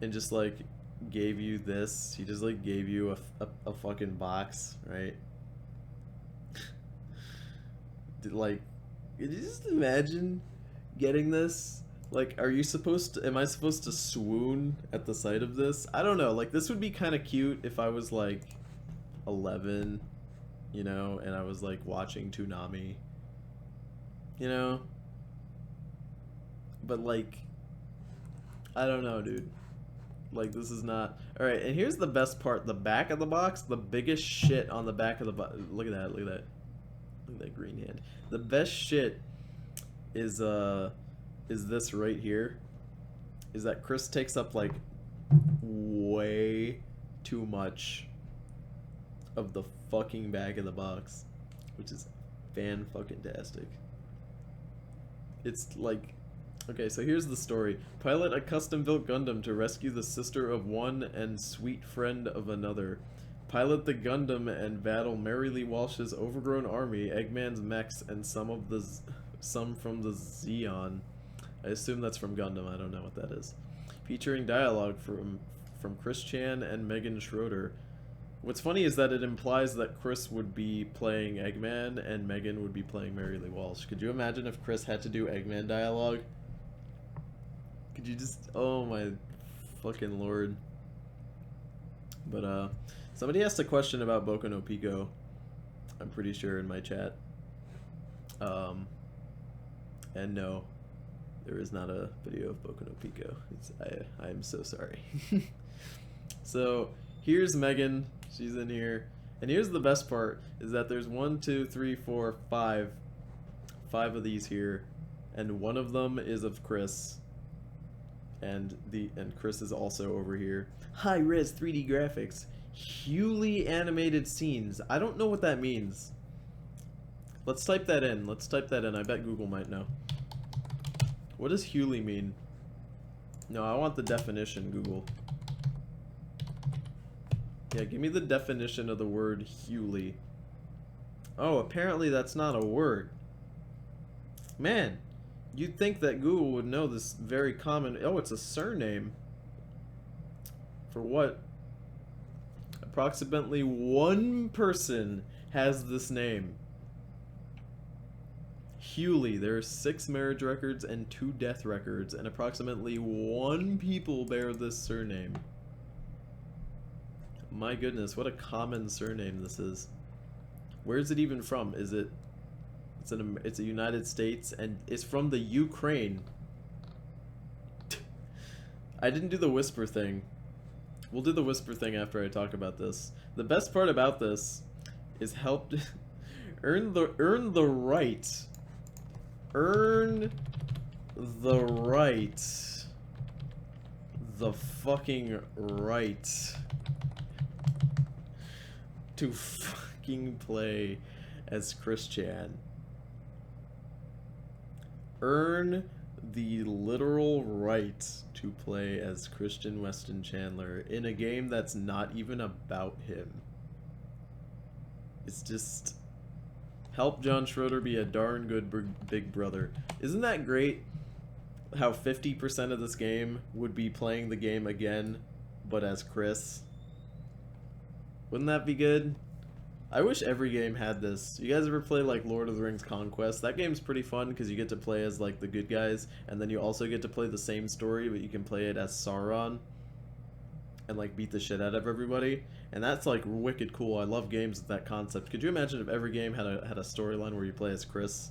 and just, like, gave you this? He just, like, gave you a fucking box, right? Like, could you just imagine getting this? Like, are you supposed to, am I supposed to swoon at the sight of this? I don't know, like, this would be kind of cute if I was, like, 11, you know, and I was, like, watching Toonami, you know? But, like, I don't know, dude. Like, this is not... Alright, and here's the best part. The back of the box, the biggest shit on the back of the box. Look at that, look at that. Look at that green hand. The best shit is this right here. Is that Chris takes up, like, way too much of the fucking back of the box, which is fan-fucking-tastic. It's like... Okay, so here's the story. Pilot a custom-built Gundam to rescue the sister of one and sweet friend of another. Pilot the Gundam and battle Mary Lee Walsh's overgrown army, Eggman's mechs, and some from the Zeon. I assume that's from Gundam, I don't know what that is. Featuring dialogue from Chris Chan and Megan Schroeder. What's funny is that it implies that Chris would be playing Eggman and Megan would be playing Mary Lee Walsh. Could you imagine if Chris had to do Eggman dialogue? Could you just... Oh my fucking lord. But, somebody asked a question about Boku no Pico. I'm pretty sure in my chat. And no, there is not a video of Boku no Pico. I am so sorry. So, here's Megan. She's in here. And here's the best part, is that there's 1, 2, 3, 4, 5 of these here. And one of them is of Chris. And Chris is also over here. High-res 3D graphics. Hughley animated scenes. I don't know what that means. Let's type that in. Let's type that in. I bet Google might know. What does Hughley mean? No, I want the definition, Google. Yeah, give me the definition of the word Hughley. Oh, apparently that's not a word. Man, you'd think that Google would know this very common... Oh, it's a surname. For what? Approximately 1 person has this name. Hewley, there are 6 marriage records and 2 death records, and approximately 1 people bear this surname. My goodness, what a common surname this is. Where is it even from? Is it... It's a United States, and it's from the Ukraine. I didn't do the whisper thing. We'll do the whisper thing after I talk about this. The best part about this is earn the right. Earn the right. The fucking right to fucking play as Christian. Earn the literal right to play as Christian Weston Chandler in a game that's not even about him. It's just... help John Schroeder be a darn good big brother. Isn't that great? How 50% of this game would be playing the game again, but as Chris. Wouldn't that be good? I wish every game had this. You guys ever play like Lord of the Rings Conquest? That game's pretty fun because you get to play as like the good guys, and then you also get to play the same story, but you can play it as Sauron and like beat the shit out of everybody. And that's like wicked cool. I love games with that concept. Could you imagine if every game had a storyline where you play as Chris?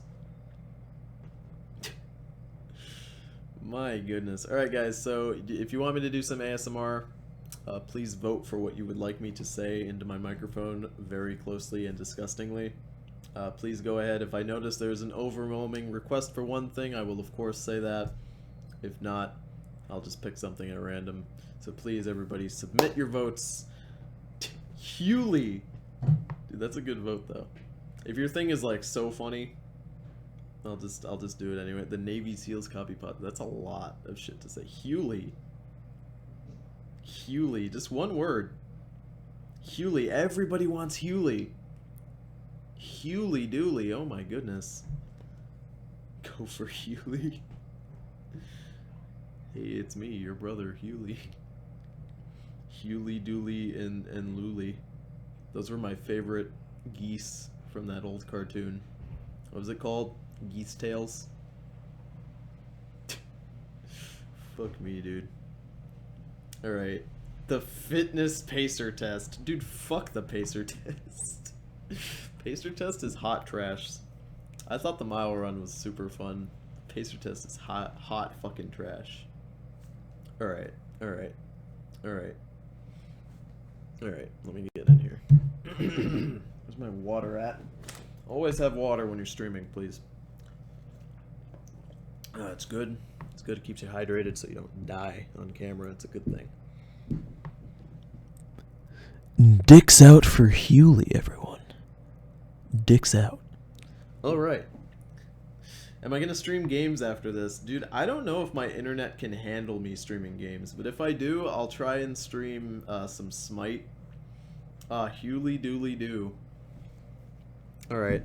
My goodness. Alright guys, so if you want me to do some ASMR, please vote for what you would like me to say into my microphone very closely and disgustingly. Please go ahead. If I notice there's an overwhelming request for one thing, I will of course say that. If not, I'll just pick something at random. So please, everybody, submit your votes. Hewley! Dude, that's a good vote, though. If your thing is, like, so funny, I'll just do it anyway. The Navy SEALs copy pot. That's a lot of shit to say. Hewley. Hewley. Just one word. Hewley. Everybody wants Hewley. Hewley Dooley. Oh my goodness. Go for Hewley. Hey, it's me, your brother, Hewley. Hewley, Dooley, and Luli. Those were my favorite geese from that old cartoon. What was it called? Geese Tales? Fuck me, dude. Alright. The fitness pacer test. Dude, fuck the pacer test. Pacer test is hot trash. I thought the mile run was super fun. Pacer test is hot fucking trash. Alright, alright, alright. Alright, let me get in here. Where's my water at? Always have water when you're streaming, please. It's good. It's good. It keeps you hydrated so you don't die on camera. It's a good thing. Dicks out for Hewley, everyone. Dicks out. Alright. Am I gonna stream games after this? Dude, I don't know if my internet can handle me streaming games, but if I do, I'll try and stream some Smite. Hewley Dooley Doo. Alright.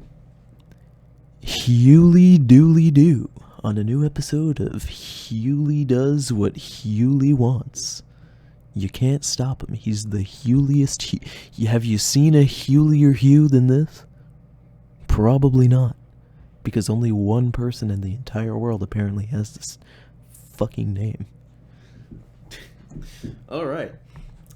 Hewley Dooley Doo on a new episode of Hewley Does What Hewley Wants. You can't stop him. He's the Hewliest. Have you seen a Hewlier Hugh than this? Probably not. Because only one person in the entire world apparently has this fucking name. Alright.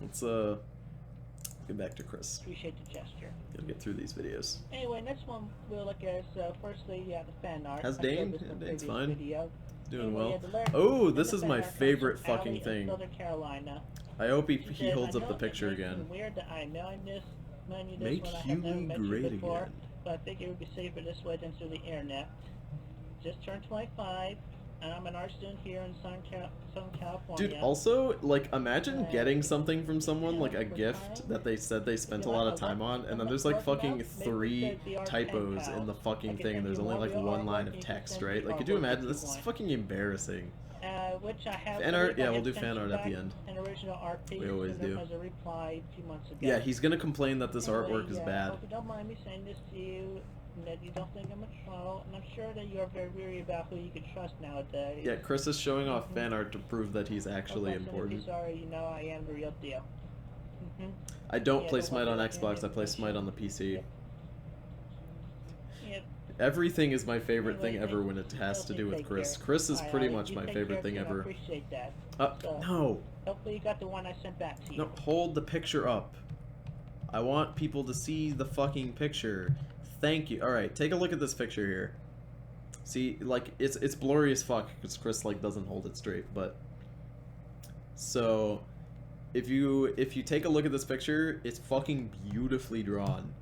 Let's get back to Chris. Appreciate the gesture. Gotta get through these videos. Anyway, next one we'll look at is firstly the fan art. How's Dane? Dane's fine. Video. Doing Anyway, well. the Oh, lyric- this the is fan my art comes favorite from fucking Allie in thing. Southern Carolina. I hope he She says, holds "I up the know it picture makes me again. Weird that I know this, this Make when I have never Hewley met you great before, again. but I think it would be safer this way than through the internet. Just turned 25, and I'm an art student here in Southern California. Dude, also, like, imagine getting something from someone, like a gift that they said they spent a lot of time on, and then there's like fucking 3 typos in the fucking thing, and there's only like 1 line of text, right? Like, could you imagine? This is fucking embarrassing. Which I have Fan art? I Yeah, have we'll do sent fan you art at the back end. An original art piece We always do. as a reply a few months ago. Yeah, he's gonna complain that this Anyway, artwork is bad. Hope you don't mind me saying this to you, and that you don't think I'm a troll, and I'm sure that you are very weary about who you can trust nowadays. Yeah, Chris is showing off fan art to prove that he's actually important. Sorry, you know I am the real deal. I don't Yeah, play don't Smite worry on about Xbox, I it. play Smite on the PC. Yep. Everything is my favorite Anyway, thing ever when it has to do with take Chris. care. Chris is Alright, pretty Ollie, much you my take favorite care thing too, I ever. appreciate that. So, No. hopefully you got the one I sent back to you. No, hold the picture up. I want people to see the fucking picture. Thank you. Alright, take a look at this picture here. See, like, it's blurry as fuck because Chris, like, doesn't hold it straight, but... So, if you take a look at this picture, it's fucking beautifully drawn.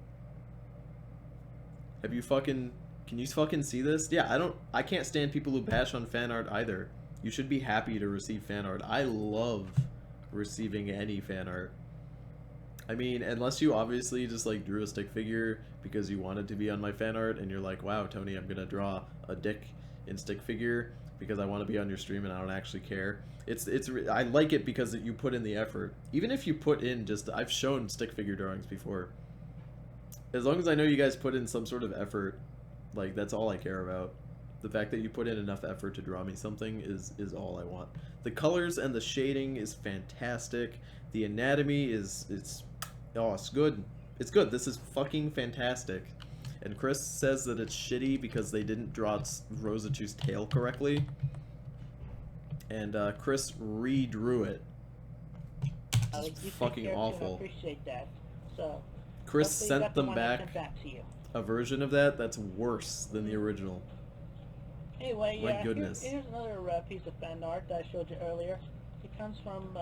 Have you fucking... Can you fucking see this? Yeah, I can't stand people who bash on fan art either. You should be happy to receive fan art. I love receiving any fan art. I mean, unless you obviously just like drew a stick figure because you wanted to be on my fan art and you're like, wow, Tony, I'm gonna draw a dick in stick figure because I want to be on your stream and I don't actually care. I like it because you put in the effort. Even if you put in just, I've shown stick figure drawings before. As long as I know you guys put in some sort of effort, like, that's all I care about. The fact that you put in enough effort to draw me something is all I want. The colors and the shading is fantastic. The anatomy it's good. It's good. This is fucking fantastic. And Chris says that it's shitty because they didn't draw Rosatu's tail correctly. And Chris redrew it. It's fucking awful. I appreciate that. So, Chris sent them back to you. a version of that that's worse than the original. Anyway, My goodness. Here's another piece of fan art that I showed you earlier. It comes from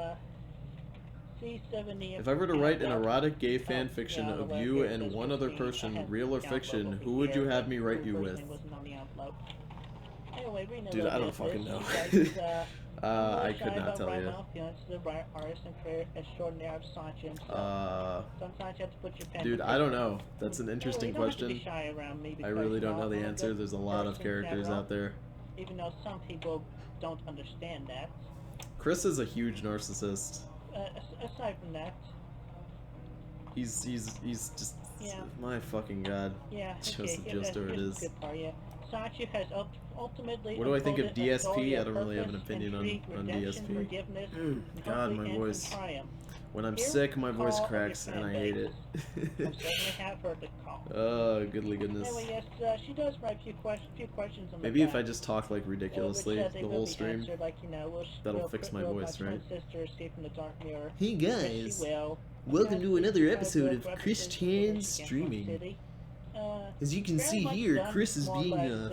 C70. If I were to write an erotic gay fan fiction of you and one other person, real or fiction, who would you have me write you with? Anyway, Dude, I don't fucking know. I could not tell you. Dude, I don't know. That's an interesting question. I really don't know the answer. There's a lot of characters out there. Even though some people don't understand that. Chris is a huge narcissist. Aside from that. He's just my fucking god. Yeah, Just it is. Sachi has ultimately. What do I think of DSP? I don't really have an opinion on DSP. God, my voice. When I'm sick, my voice cracks, and I hate it. Oh, goodly goodness. Anyway, yes, she does write a few questions on the Maybe if back, I just talk like ridiculously the whole stream, that'll fix my voice, right? Hey guys, welcome to another episode of Christian Streaming. As you can see here, Chris is being a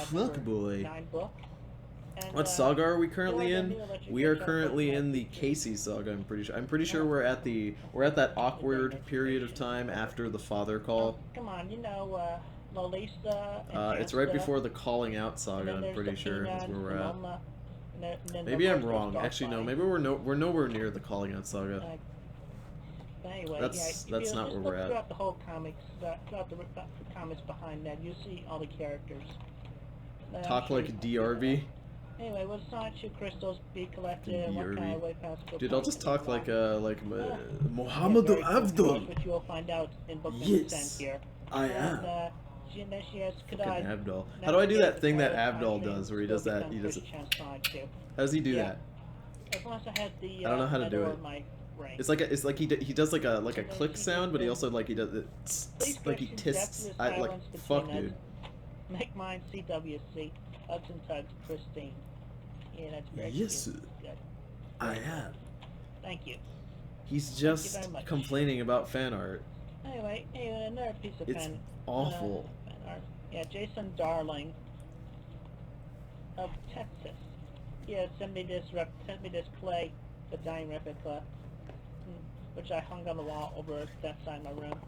fuckboy. What saga are we currently in? We are currently in the Casey saga. I'm pretty sure. I'm pretty sure we're at that awkward period of time after the father call. Come on, you know, Lalisa. It's right before the calling out saga. I'm pretty sure is where we're at. Maybe I'm wrong. Actually, no. Maybe we're nowhere near the calling out saga. Anyway, that's not where we're at. Throughout the whole comics, throughout the comics behind that, you see all the characters. Talk like DRV. Anyway, what science should crystals be collected? What kind of way possible? Dude, I'll just talk like Muhammad Abdul. Which you will find out in book Yes, here. I am. Fucking Abdul. How do I do that thing that Abdul does, where he does that? He does it. How does he do that? As long as I had the. I don't know how to do it. It's like he does like a click sound, but he also like he does it like he tists. Fuck, dude. Make mine CWC. Hugs and tugs, Christine. Yeah, that's very Yes, good. I am. Thank you. He's just complaining about fan art. Anyway, another piece of It's awful. Fan art. Yeah, Jason Darling of Texas. Yeah, send me this clay, the dying replica, which I hung on the wall over that side of my room.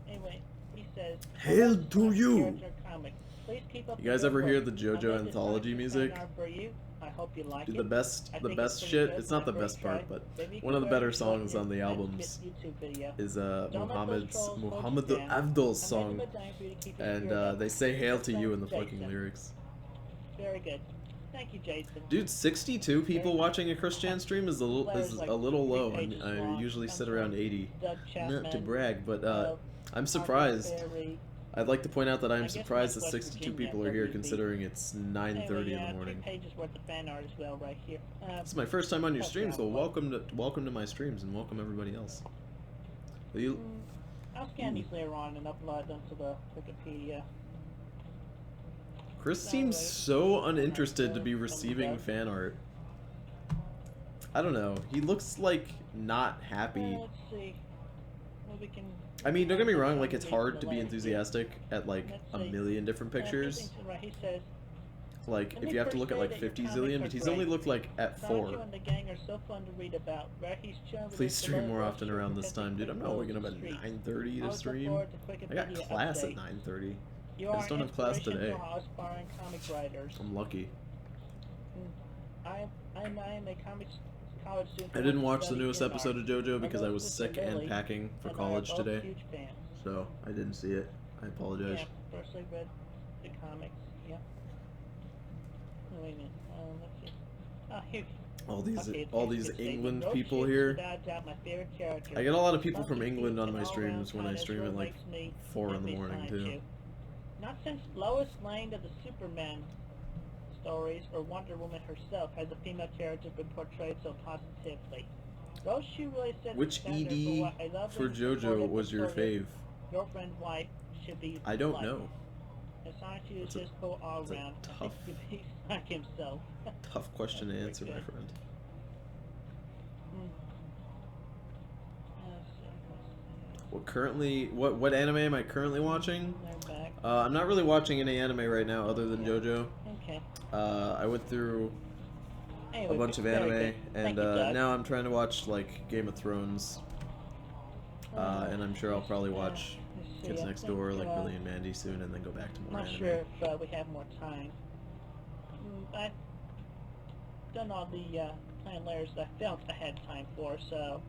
Anyway, he says, Hail to you! Please keep up You guys ever hear the JoJo anthology music? I hope you like Dude, it. the best shit. It's not the best part, but one of the better songs on the albums is Muhammad Abdul's song, and they say "Hail to you" in the fucking lyrics. Very good. Thank you, Jason. Dude, 62 people watching a Christian stream is a little low. I usually sit around 80. Not to brag, but I'm surprised. I'd like to point out that I'm surprised that 62 people are here, considering it's 9:30 in the morning. This is my first time on your stream, so welcome to my streams, and welcome everybody else. I'll scan these later on and upload them to the Wikipedia. Chris seems so uninterested to be receiving fan art. I don't know. He looks like not happy. Let's see. Well, we can. I mean, don't get me wrong, like, it's hard to be enthusiastic at, like, a Let's see. million different pictures. Right, he says, Like, "Let if me you have to first look at, say like, that your 50 comics zillion, are but he's great. only looked, like, at 4. Sancho and the gang are so fun to read about. Where he's shown Please stream more often around this time, dude. I'm not waking up at 9:30 to stream. I got class at 9:30. I just don't have class today. Comic writers. I'm lucky. I am a comics college student. I didn't watch the newest episode of JoJo because I was sick and packing for college today. Huge fans. So, I didn't see it. I apologize. Yeah, first I read the comics. Yeah. Oh, wait a minute. Let's see. Oh, here. All these England people here. I get a lot of people from England on my streams when I stream at like 4 in the morning too. Not since Lois Lane of the Superman stories or Wonder Woman herself has a female character been portrayed so positively. Those she really set Which the standard ED what a lovely, for JoJo supportive, was your assertive fave? girlfriend wife should be I don't like. know. Assange is That's a- just cool all that's a around. I tough- think he's like himself. Tough question to That's answer, my pretty good. friend. What anime am I currently watching? They're back. I'm not really watching any anime right now other than JoJo. Okay. I went through Anyway, a bunch of very anime, good. and Thank you, Doug. now I'm trying to watch like Game of Thrones, and I'm sure I'll probably watch Let's see, Kids I Next think, Door, like Billy and Mandy soon, and then go back to more I'm not anime. sure if we have more time. I've done all the fan letters that I felt I had time for, so.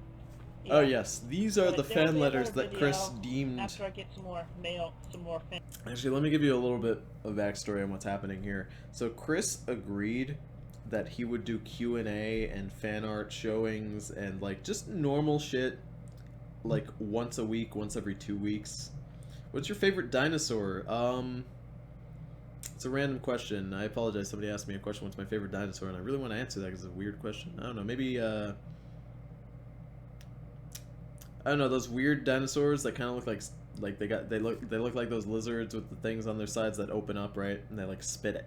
Yeah. Oh yes, these are But the there'll fan be letters another that Chris video deemed. After I get some more mail, some more fan. Actually, let me give you a little bit of backstory on what's happening here. So Chris agreed that he would do Q&A and fan art showings and like just normal shit like once a week, once every 2 weeks. What's your favorite dinosaur? It's a random question. I apologize. Somebody asked me a question, what's my favorite dinosaur? And I really want to answer that because it's a weird question. I don't know. Maybe, I don't know, those weird dinosaurs that kind of look like they look like those lizards with the things on their sides that open up, right? And they like spit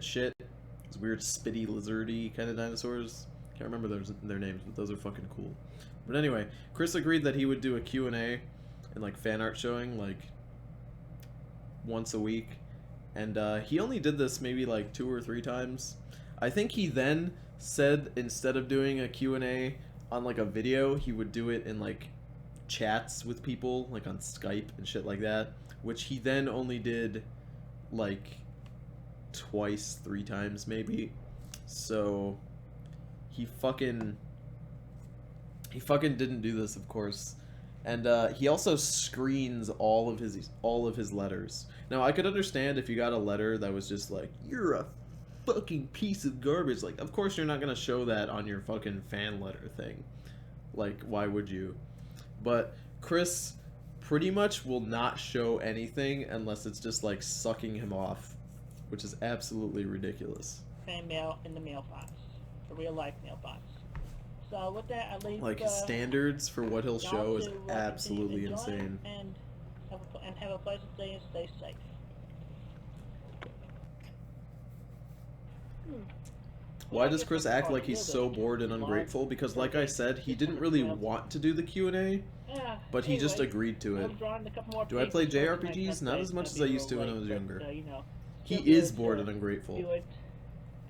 shit. Those weird spitty lizardy kind of dinosaurs. Can't remember their names, but those are fucking cool. But anyway, Chris agreed that he would do a Q&A and like fan art showing like once a week. And he only did this maybe like 2 or 3 times. I think he then said instead of doing a Q&A on like a video, he would do it in like chats with people, like on Skype and shit like that, which he then only did like twice, 3 times maybe. So he fucking didn't do this, of course. And he also screens all of his letters. Now I could understand if you got a letter that was just like, you're a fucking piece of garbage. Like, of course you're not gonna show that on your fucking fan letter thing. Like, why would you? But Chris pretty much will not show anything unless it's just like sucking him off, which is absolutely ridiculous. Fan mail in the mailbox, the real life mailbox. So with that, I leave. Like his standards for what he'll show is absolutely enjoy insane. And have a pleasant day and stay safe. Why does Chris act like he's so bored and ungrateful? Because like I said, he didn't really want to do the Q&A, Yeah, but he just anyway, agreed to it. I'm drawing a couple more Do I play pages for tonight. JRPGs? Not as much as I used to when I was younger. You know, He still is good bored to and ungrateful. do it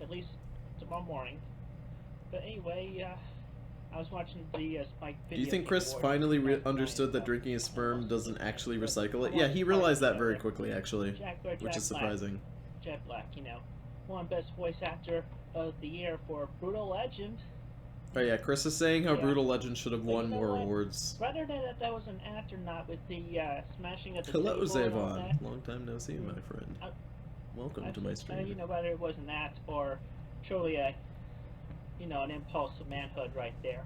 at least tomorrow morning. But anyway, I was watching the Spike video. Do you think Game Chris Awards finally last night, understood that drinking his sperm doesn't actually recycle it? Yeah, he realized that very quickly, actually, which is surprising. Jack Black, you know, won Best Voice Actor of the Year for Brutal Legend. Oh yeah, Chris is saying how Yeah. Brutal Legend should have But you won know more what? awards. Rather than that was an act or not, with the smashing of the Hello, table and all Zavon. that, Long time no see, my friend. Welcome to my you stream. know, whether it was an act or truly a, you know, an impulse of manhood right there.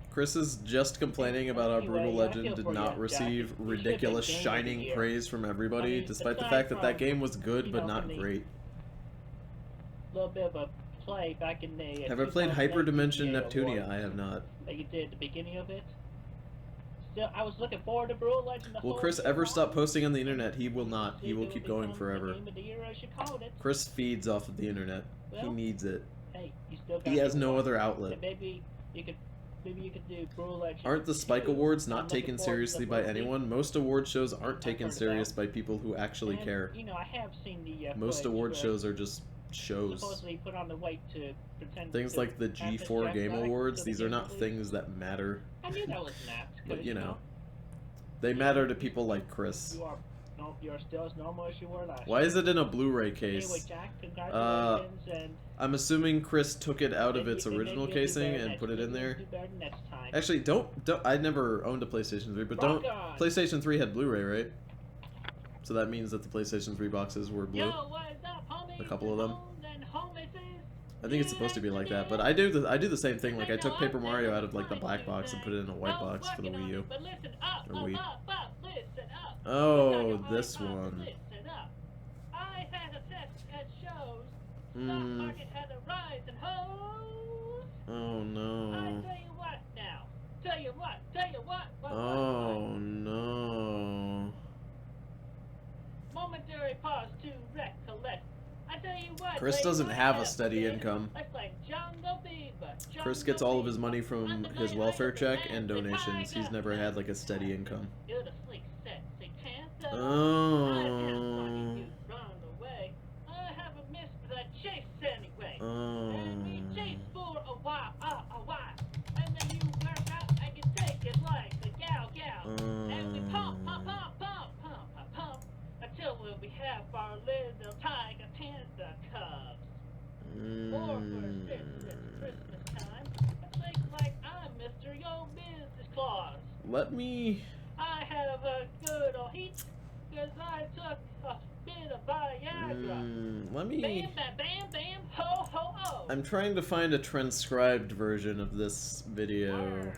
Chris is just complaining about how Anyway, Brutal I Legend feel did for not you, receive Jack. You ridiculous should've been Game of the shining Year. praise from everybody, I mean, despite the aside fact that that from, game was good you but know, not from the great. Little bit of a play back in the. Have I played 2008 Hyperdimension GTA Neptunia? Awards I have not. that you did at the beginning of it. I was looking forward to Brutal Legend the Will whole Chris year ever long. stop posting on the internet? He will not. He will It'll keep going become forever. The game of the year, as you called it. Chris feeds off of the internet. He Well, needs it. Hey, you still got He has to no watch. other So outlet. maybe you could do Brutal Legend. Aren't the Spike 2. Awards I'm not looking taken forward to seriously the by movie. anyone? Most award shows aren't taken heard serious about. by people who actually And, care. You know, I have seen the Most footage award where shows are just shows. supposedly put on the weight to pretend Things to like the have this G4 Jack Game Black Awards, to the these are game not release. things that matter. I knew that was napped. But you know, know, they matter to people like Chris. You're still as normal as you were last Why year. is it in a Blu-ray Anyway, case? Jack, congratulations, and I'm assuming Chris took it out of maybe- its maybe original you'll do casing better and next- put it in maybe you'll there. do better next time. Actually, don't. I never owned a PlayStation 3, but don't. Rock on! PlayStation 3 had Blu-ray, right? So that means that the PlayStation 3 boxes were blue. Yo, what is up, homies? A couple of them. And homies? I think it's supposed to be like that, but I do the same thing. Like I took Paper Mario out of like the black box and put it in a white box for the Wii U. But listen up, Or Wii. listen up. Oh, this one. Listen up. I had a test at shows. Stock Mm. market had a rise in hoes. Oh I no. tell you what now. Tell you what. What? Oh no. Momentary pause to recollect. I tell you what. Chris they doesn't might have a steady been income. like Jungle Fever, Chris Jungle gets all of his Fever. money from his welfare check and donations. He's never had like a steady income. You're the sleek, sexy panther. Oh. I have you run away. I haven't missed the chase anyway. And we chase for a while. And then you work out and you take it like a gal. And we pump until we have our little tiger panther cubs. Or for Christmas time, I think like I'm Mr. Yo Business Claus. Let me. I have a good old heat, cause I took a bit of Viagra. Let me. Bam, bam, bam, bam, ho, ho, ho. I'm trying to find a transcribed version of this video Arr.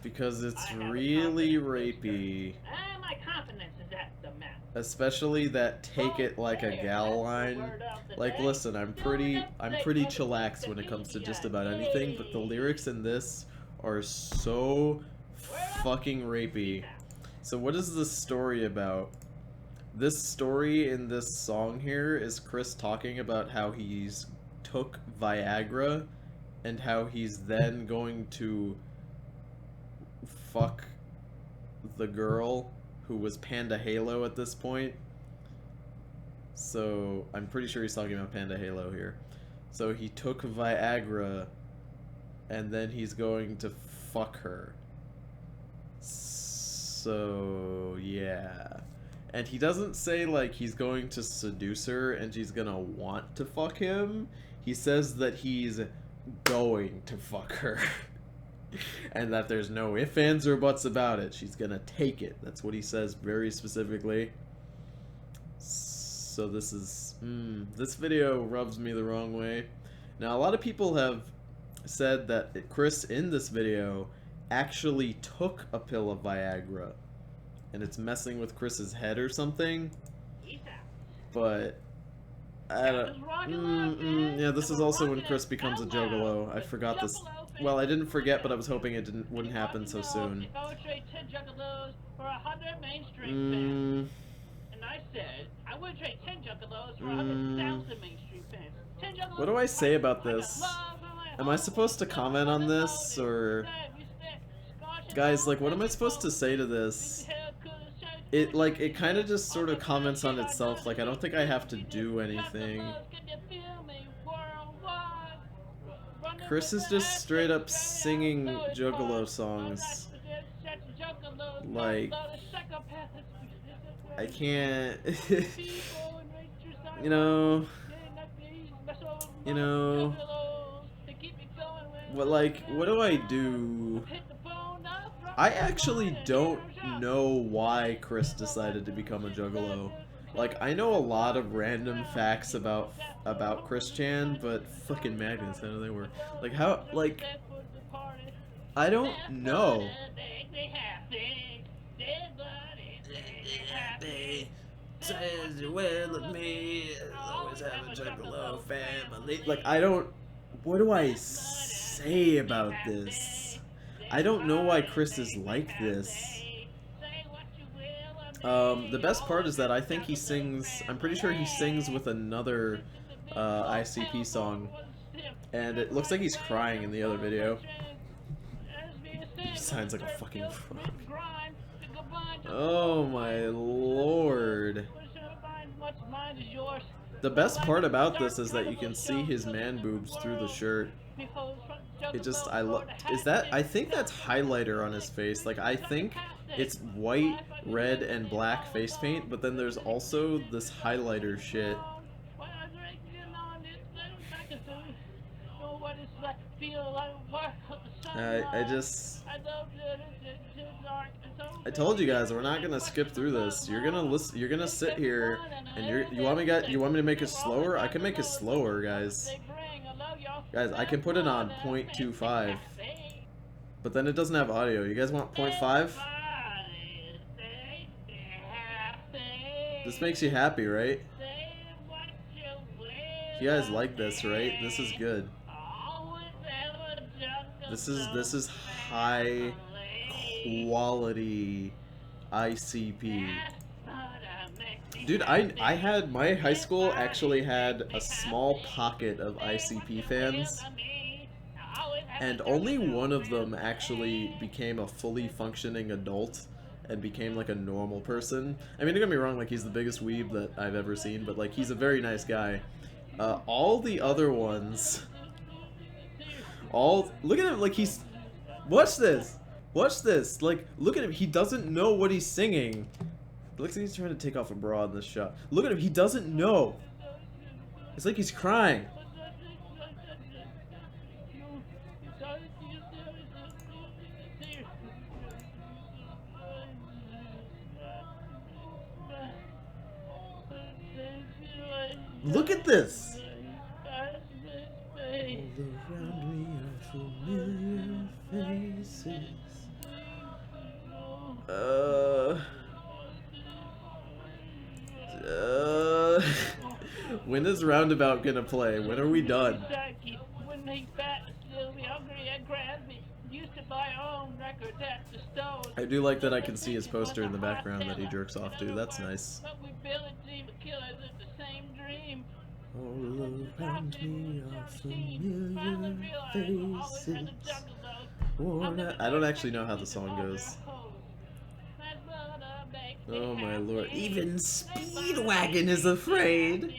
because it's I have a really confidence rapey. And my confidence is at the max. Especially that "take it like a gal" line. Like, listen, I'm pretty chillax when it comes to just about anything, but the lyrics in this are so fucking rapey. So what is this story about? This story in this song here is Chris talking about how he's took Viagra and how he's then going to fuck the girl who was Panda Halo at this point. So I'm pretty sure he's talking about Panda Halo here. So he took Viagra and then he's going to fuck her. So yeah. And he doesn't say like he's going to seduce her and she's gonna want to fuck him. He says that he's going to fuck her. And that there's no ifs, ands, or buts about it. She's gonna take it. That's what he says very specifically. So this is... this video rubs me the wrong way. Now, a lot of people have said that Chris, in this video, actually took a pill of Viagra. And it's messing with Chris's head or something. But... I don't... yeah, this is also when Chris becomes a juggalo. I forgot this... Well, I didn't forget, but I was hoping it wouldn't happen so soon. If I would trade 10 juggalos for 100 mainstream fans. And I said, I would trade 10 juggalos for 100,000 mainstream fans. 10 juggalos. What do I say about this? Am I supposed to comment on this, or... Guys, like, what am I supposed to say to this? It kind of just sort of comments on itself. Like, I don't think I have to do anything. Chris is just straight up singing Juggalo songs. Like, I can't... you know... But like, what do I do? I actually don't know why Chris decided to become a Juggalo. Like, I know a lot of random facts about Chris Chan, but fucking magnets, how do they work? Like, how, like, I don't know. Like, I don't, what do I say about this? I don't know why Chris is like this. The best part is that I think he sings, I'm pretty sure he sings with another ICP song, and it looks like he's crying in the other video. He sounds like a fucking frog. Oh my lord. The best part about this is that you can see his man boobs through the shirt. It just, I love, is that, I think that's highlighter on his face. Like, I think it's white, red, and black face paint, but then there's also this highlighter shit. I told you guys we're not gonna skip through this. You're gonna listen. You're gonna sit here, and you want me to make it slower? I can make it slower, guys. Guys, I can put it on 0.25, but then it doesn't have audio. You guys want 0.5? This makes you happy, right? You guys like this, right? This is good. This is high quality ICP. Dude, I had, my high school actually had a small pocket of ICP fans, and only one of them actually became a fully functioning adult and became like a normal person. I mean, don't get me wrong, like, he's the biggest weeb that I've ever seen, but like, he's a very nice guy. All the other ones, look at him, like, he's, watch this, like, look at him, he doesn't know what he's singing. It looks like he's trying to take off a bra in this shot. Look at him, he doesn't know. It's like he's crying. Look at this. All around me are familiar faces. When is Roundabout gonna play? When are we done? I do like that I can see his poster in the background that he jerks off to. That's nice. All around me are familiar faces. I don't actually know how the song goes. Oh my lord. Even Speedwagon is afraid.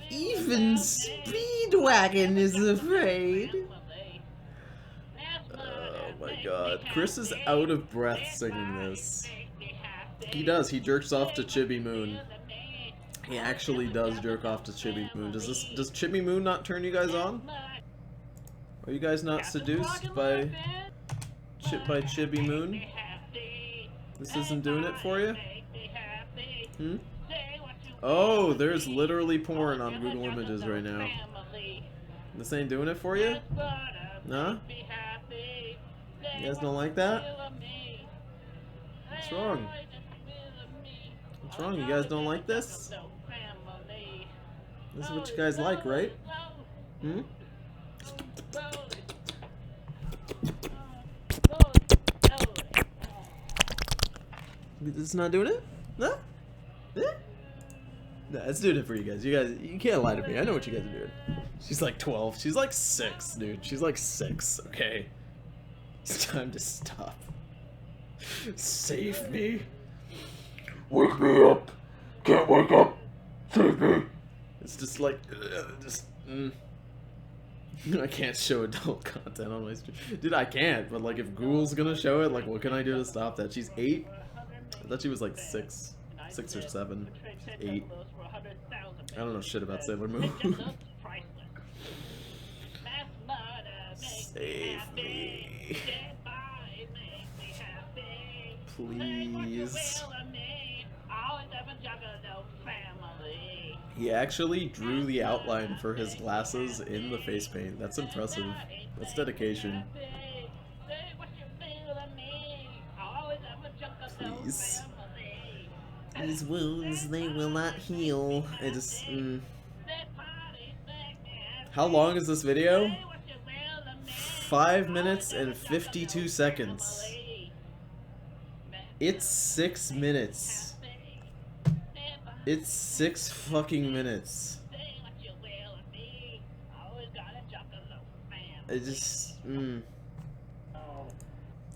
Even Speedwagon is afraid. Oh my god. Chris is out of breath singing this. He does. He jerks off to Chibi Moon. He actually does jerk off to Chibi Moon. Does Chibi Moon not turn you guys on? Are you guys not seduced by Chibi Moon? This isn't doing it for you? Hmm? Oh, there's literally porn on Google Images right now. This ain't doing it for you? Nah? You guys don't like that? What's wrong? What's wrong? You guys don't like this? This is what you guys like, right? Hmm? This is not doing it? No? Yeah? No, it's doing it for you guys. You can't lie to me. I know what you guys are doing. She's like 12. She's like 6, dude. She's like 6, okay? It's time to stop. Save me. Wake me up. Can't wake up. Save me. It's just like, I can't show adult content on my stream. Dude, I can't, but like if Google's gonna show it, like what can I do to stop that? She's 8? I thought she was like 6 or 7, 8. I don't know shit about Sailor Moon. Save me. Please. He actually drew the outline for his glasses in the face paint. That's impressive. That's dedication. Please. These wounds, they will not heal. I just, How long is this video? 5 minutes and 52 seconds. It's 6 minutes. It's 6 fucking minutes. It just...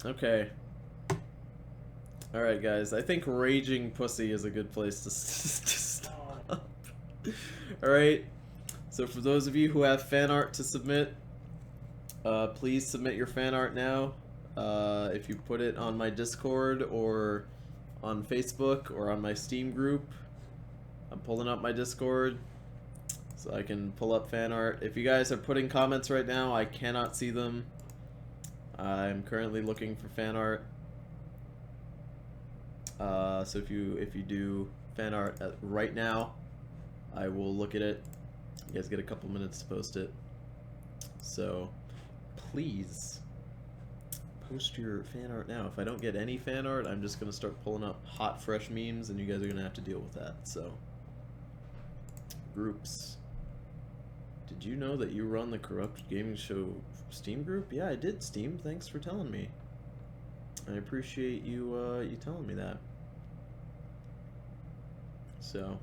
Okay. Alright, guys. I think raging pussy is a good place to stop. Alright. So for those of you who have fan art to submit, please submit your fan art now. If you put it on my Discord or on Facebook or on my Steam group. I'm pulling up my Discord so I can pull up fan art. If you guys are putting comments right now, I cannot see them. I'm currently looking for fan art. So if you do fan art right now, I will look at it. You guys get a couple minutes to post it. So please post your fan art now. If I don't get any fan art, I'm just gonna start pulling up hot fresh memes and you guys are gonna have to deal with that. So groups. Did you know that you run the Corrupted Gaming Show Steam group? Yeah, I did, Steam. Thanks for telling me. I appreciate you you telling me that. So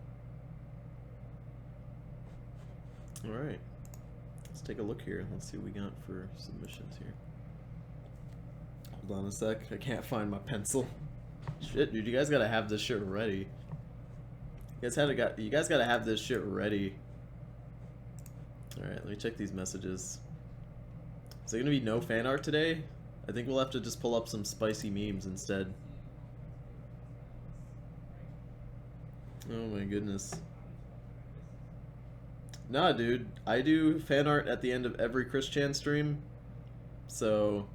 alright. Let's take a look here. Let's see what we got for submissions here. Hold on a sec. I can't find my pencil. Shit, dude, you guys gotta have this shit ready. You guys gotta have this shit ready. Alright, let me check these messages. Is there gonna be no fan art today? I think we'll have to just pull up some spicy memes instead. Oh my goodness. Nah, dude. I do fan art at the end of every Christian stream. So,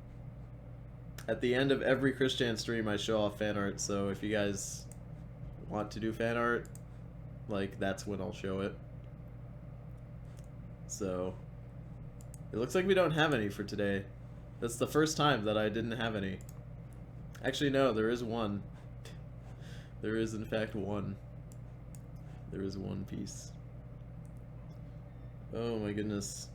at the end of every Christian stream, I show off fan art. So, if you guys want to do fan art, like, that's when I'll show it. So, it looks like we don't have any for today. That's the first time that I didn't have any. Actually, no, there is one. There is, in fact, one. There is one piece. Oh my goodness.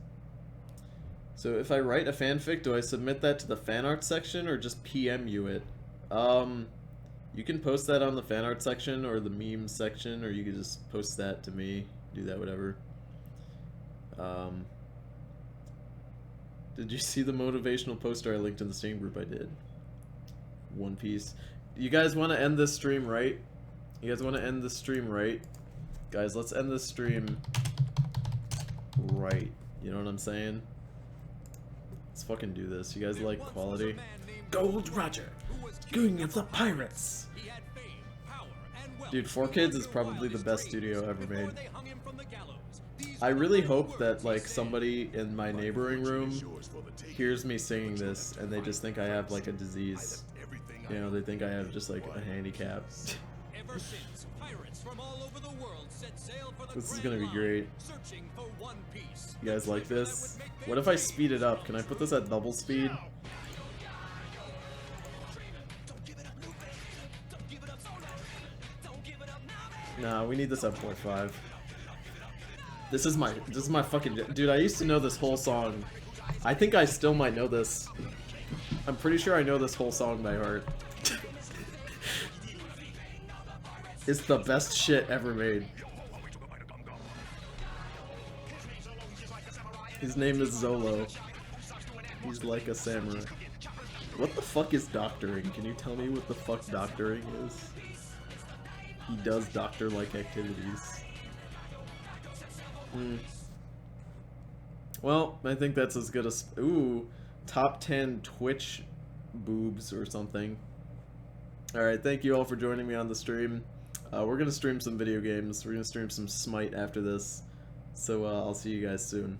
So if I write a fanfic, do I submit that to the fan art section or just PM you it? You can post that on the fan art section or the memes section, or you can just post that to me. Do that, whatever. Did you see the motivational poster I linked in the Steam group? I did. One Piece. You guys want to end this stream right? You guys want to end this stream right? Guys, let's end this stream right. You know what I'm saying? Let's fucking do this. You guys like quality? Gold Roger, King of the Pirates. Dude, 4Kids is probably the best studio ever made. I really hope that, like, somebody in my neighboring room hears me singing this and they just think I have, like, a disease. You know, they think I have just, like, a handicap. This is gonna be great. You guys like this? What if I speed it up? Can I put this at double speed? Nah, we need this at 0.5. This is my fucking... Dude, I used to know this whole song. I think I still might know this. I'm pretty sure I know this whole song by heart. It's the best shit ever made. His name is Zolo. He's like a samurai. What the fuck is doctoring? Can you tell me what the fuck doctoring is? He does doctor-like activities. Well, I think that's as good as... Ooh, top 10 Twitch boobs or something. Alright, thank you all for joining me on the stream. We're gonna stream some video games. We're gonna stream some Smite after this. So I'll see you guys soon.